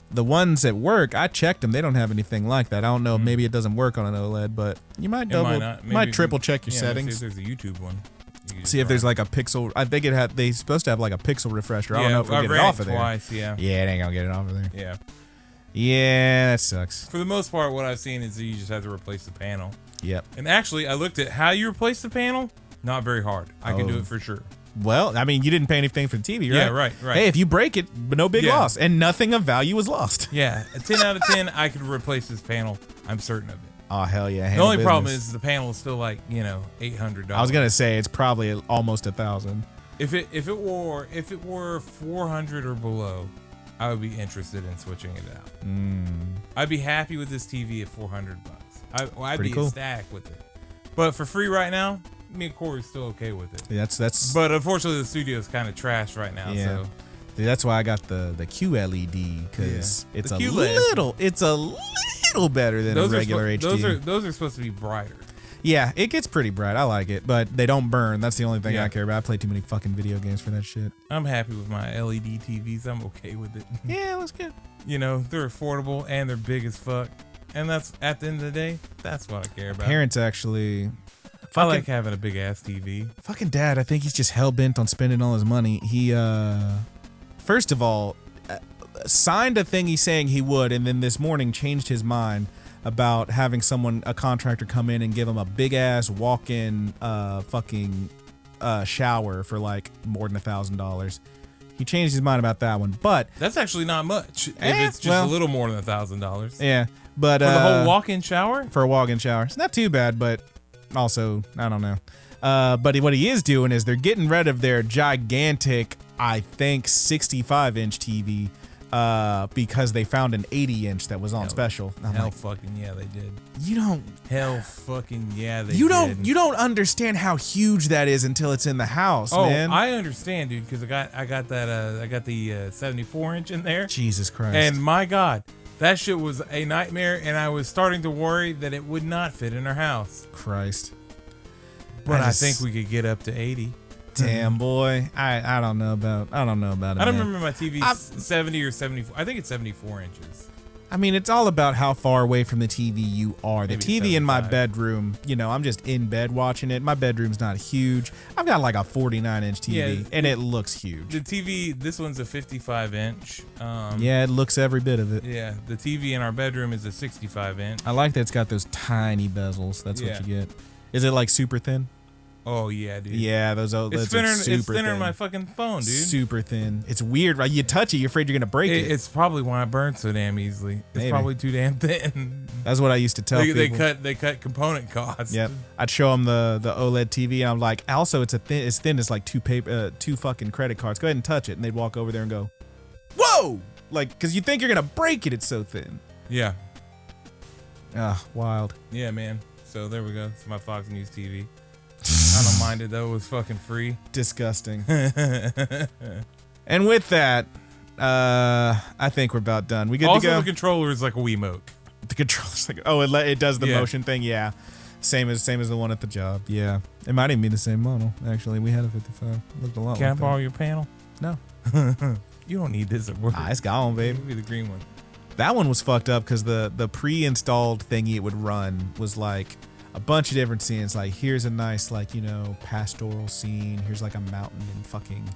The ones at work, I checked them. They don't have anything like that. I don't know. Maybe it doesn't work on an OLED, but you might might triple check your settings. See if there's a YouTube one. See if there's like a pixel. I think they supposed to have like a pixel refresher. I don't know if we get it off of there. Twice, yeah. Yeah, it ain't gonna get it off of there. Yeah. Yeah, that sucks. For the most part, what I've seen is that you just have to replace the panel. Yep. And actually, I looked at how you replace the panel. Not very hard. I can do it for sure. Well, I mean, you didn't pay anything for the TV, right? Yeah, right. Hey, if you break it, but no big loss, and nothing of value was lost. Yeah, a 10 out of 10, I could replace this panel. I'm certain of it. Oh, hell yeah. The only problem is the panel is still like, $800. I was going to say it's probably almost $1,000. If it were 400 or below, I would be interested in switching it out. I'd be happy with this TV at $400. I'd be ecstatic with it. But for free right now, me and Corey's still okay with it. Yeah, that's. But unfortunately, the studio's kind of trash right now. Yeah. So. Dude, that's why I got the QLED because it's a little better than a regular HD. Those are supposed to be brighter. Yeah, it gets pretty bright. I like it, but they don't burn. That's the only thing I care about. I play too many fucking video games for that shit. I'm happy with my LED TVs. I'm okay with it. Yeah, that's good. They're affordable and they're big as fuck. And that's, at the end of the day, that's what I care about. Parents actually... I like having a big ass TV. Fucking dad, I think he's just hell bent on spending all his money. He, first of all, signed a thing he's saying he would, and then this morning changed his mind about having a contractor come in and give him a big ass walk-in fucking shower for like more than $1,000. He changed his mind about that one, but that's actually not much. If it's just a little more than $1,000. Yeah, but for the whole walk-in shower. For a walk-in shower, it's not too bad, but also I don't know. But what he is doing is they're getting rid of their gigantic, I think, 65-inch TV because they found an 80-inch that was on special. Hell fucking yeah, they did. You don't. Hell fucking yeah, they did. You don't understand how huge that is until it's in the house, man. I understand, dude, because I got the 74-inch in there. Jesus Christ. And my God, that shit was a nightmare, and I was starting to worry that it would not fit in our house. Christ. But I think we could get up to 80. Damn, boy. I don't know about it. I don't remember my TV's 70 or 74. I think it's 74 inches. I mean, it's all about how far away from the TV you are. The TV 75. in my bedroom, I'm just in bed watching it. My bedroom's not huge. I've got like a 49-inch TV, and it looks huge. The TV, this one's a 55-inch. Yeah, it looks every bit of it. Yeah, the TV in our bedroom is a 65-inch. I like that it's got those tiny bezels. That's what you get. Is it like super thin? Oh yeah, dude. Yeah, those OLEDs it's thinner, are super it's thinner thin. than my fucking phone, dude. Super thin. It's weird, right? You touch it, you're afraid you're gonna break it. It's probably why I burn so damn easily. It's probably too damn thin. That's what I used to tell people. They cut component costs. Yep. I'd show them the OLED TV, and I'm like, also it's thin as like two fucking credit cards. Go ahead and touch it, and they'd walk over there and go, whoa, like because you think you're gonna break it. It's so thin. Yeah. Ah, wild. Yeah, man. So there we go. It's my Fox News TV. I don't mind it though. It was fucking free. Disgusting. And with that, I think we're about done. We good to go? Also, the controller is like a Wiimote. The controller's like, it does the motion thing. Yeah, same as the one at the job. Yeah, it might even be the same model. Actually, we had a 55. Looked a lot. Can like I borrow that. your panel? No. You don't need this at work. It's gone, baby. Maybe the green one. That one was fucked up because the pre-installed thingy it would run was like a bunch of different scenes. Like, here's a nice, like, pastoral scene. Here's like a mountain in fucking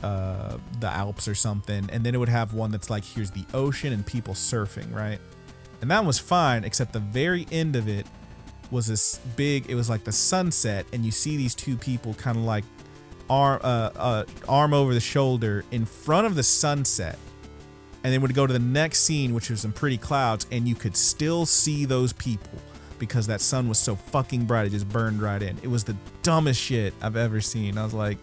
the Alps or something. And then it would have one that's like, here's the ocean and people surfing, right? And that was fine, except the very end of it was this big, it was like the sunset, and you see these two people kind of like arm over the shoulder in front of the sunset. And then would go to the next scene, which was some pretty clouds, and you could still see those people because that sun was so fucking bright, it just burned right in. It was the dumbest shit I've ever seen. I was like,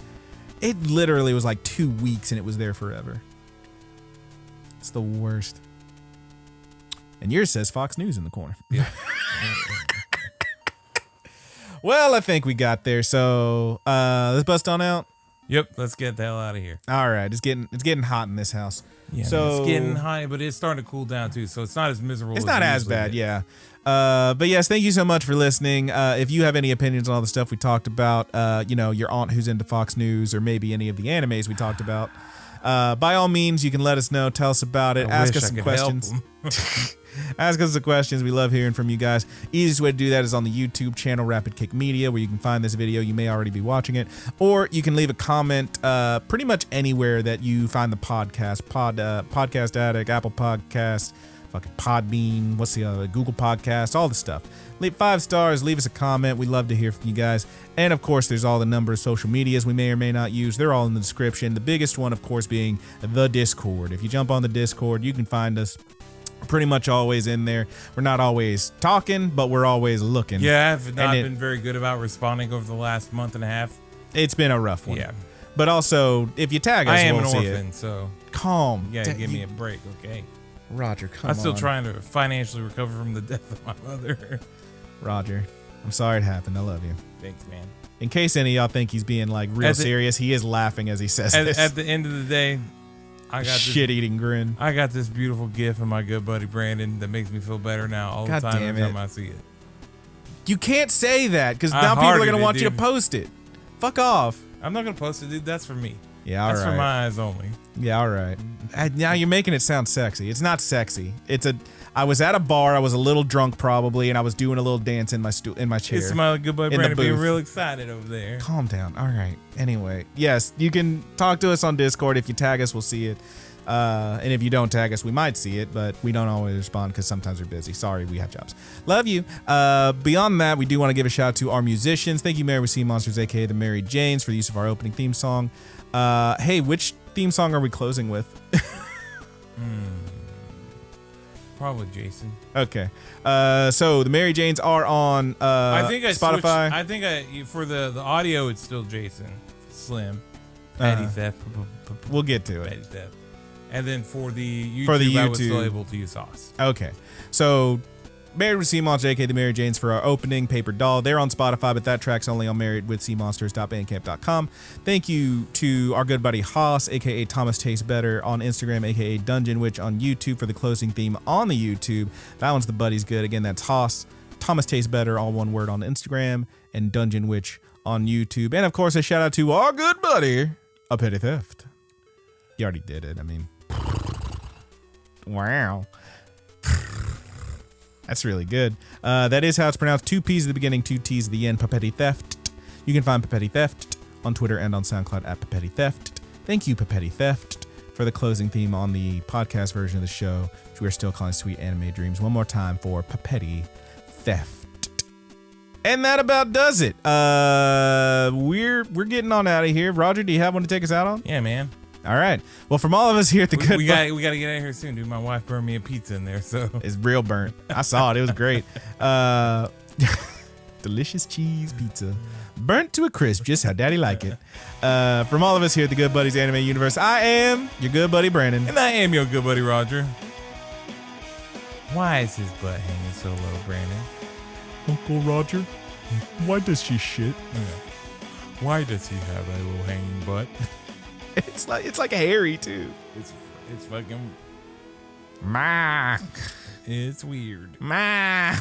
it literally was like 2 weeks and it was there forever. It's the worst. And yours says Fox News in the corner. Yeah. Well, I think we got there. So let's bust on out. Yep, let's get the hell out of here. All right, it's getting hot in this house. Yeah, so it's getting high, but it's starting to cool down too, so it's not as miserable. It's as not it as usually bad, is. yeah. But yes, thank you so much for listening. If you have any opinions on all the stuff we talked about, your aunt who's into Fox News or maybe any of the animes we talked about, by all means, you can let us know. Tell us about it. Ask us some questions. Ask us some questions. We love hearing from you guys. Easiest way to do that is on the YouTube channel Rapid Kick Media, where you can find this video. You may already be watching it, or you can leave a comment pretty much anywhere that you find the podcast. Podcast Addict, Apple Podcasts, fucking Podbean, what's the other? Google Podcasts, all the stuff. Leave 5 stars. Leave us a comment. We love to hear from you guys. And of course, there's all the number of social medias we may or may not use. They're all in the description. The biggest one, of course, being the Discord. If you jump on the Discord, you can find us pretty much always in there. We're not always talking, but we're always looking. Yeah, I've not been very good about responding over the last month and a half. It's been a rough one. Yeah. But also, if you tag us, I am we'll an see orphan, it. so Calm. you gotta give me a break, okay? Roger, come on. I'm still trying to financially recover from the death of my mother. Roger, I'm sorry it happened. I love you. Thanks, man. In case any of y'all think he's being like real serious, he is laughing as he says this. At the end of the day, I got shit-eating grin. I got this beautiful gift from my good buddy Brandon that makes me feel better now all the time every time I see it. You can't say that because now people are gonna want you to post it. Fuck off. I'm not gonna post it, dude. That's for me. Yeah, all right. That's for my eyes only. Yeah, all right. Now you're making it sound sexy. It's not sexy. I was at a bar. I was a little drunk probably, and I was doing a little dance in my chair. It's my good buddy Brandon being real excited over there. Calm down. All right. Anyway, yes, you can talk to us on Discord. If you tag us, we'll see it. And if you don't tag us, we might see it, but we don't always respond because sometimes we're busy. Sorry, we have jobs. Love you. Beyond that, we do want to give a shout out to our musicians. Thank you, Mary with Seamonsters, aka the Mary Janes, for the use of our opening theme song. Hey, which theme song are we closing with? Probably Jason. Okay. So the Mary Janes are on Spotify. I think for the audio, it's still Jason. Slim. Petty Theft. We'll get to it. Petty Theft. And then for the YouTube, I was still able to use Sauce. Okay. So Married with Seamonsters, aka the Mary Janes, for our opening, Paperdoll. They're on Spotify, but that track's only on marriedwithseamonsters.bandcamp.com. Thank you to our good buddy Haas, aka Thomastastesbetter, on Instagram, aka DUNGEONWITCH on YouTube, for the closing theme on the YouTube. That one's the buddy's good. Again, that's Haas, Thomastastesbetter, all one word, on Instagram, and DUNGEONWITCH on YouTube. And of course, a shout out to our good buddy, A Petty Theft. You already did it. I mean, wow. That's really good. That is how it's pronounced. 2 P's at the beginning, 2 T's at the end. Papetti Theft. You can find Papetti Theft on Twitter and on SoundCloud at Papetti Theft. Thank you, Papetti Theft, for the closing theme on the podcast version of the show, which we are still calling Sweet Anime Dreams. One more time for Papetti Theft. And that about does it. We're getting on out of here. Roger, do you have one to take us out on? Yeah, man. All right. Well, from all of us here at the Good we got to get out of here soon, dude. My wife burned me a pizza in there, so it's real burnt. I saw it. It was great. Delicious cheese pizza, burnt to a crisp, just how Daddy like it. From all of us here at the Good Buddies Anime Universe, I am your good buddy Brandon, and I am your good buddy Roger. Why is his butt hanging so low, Brandon? Uncle Roger, why does she shit? Why does he have a little hanging butt? It's like hairy too. It's fucking ma. It's weird. Ma.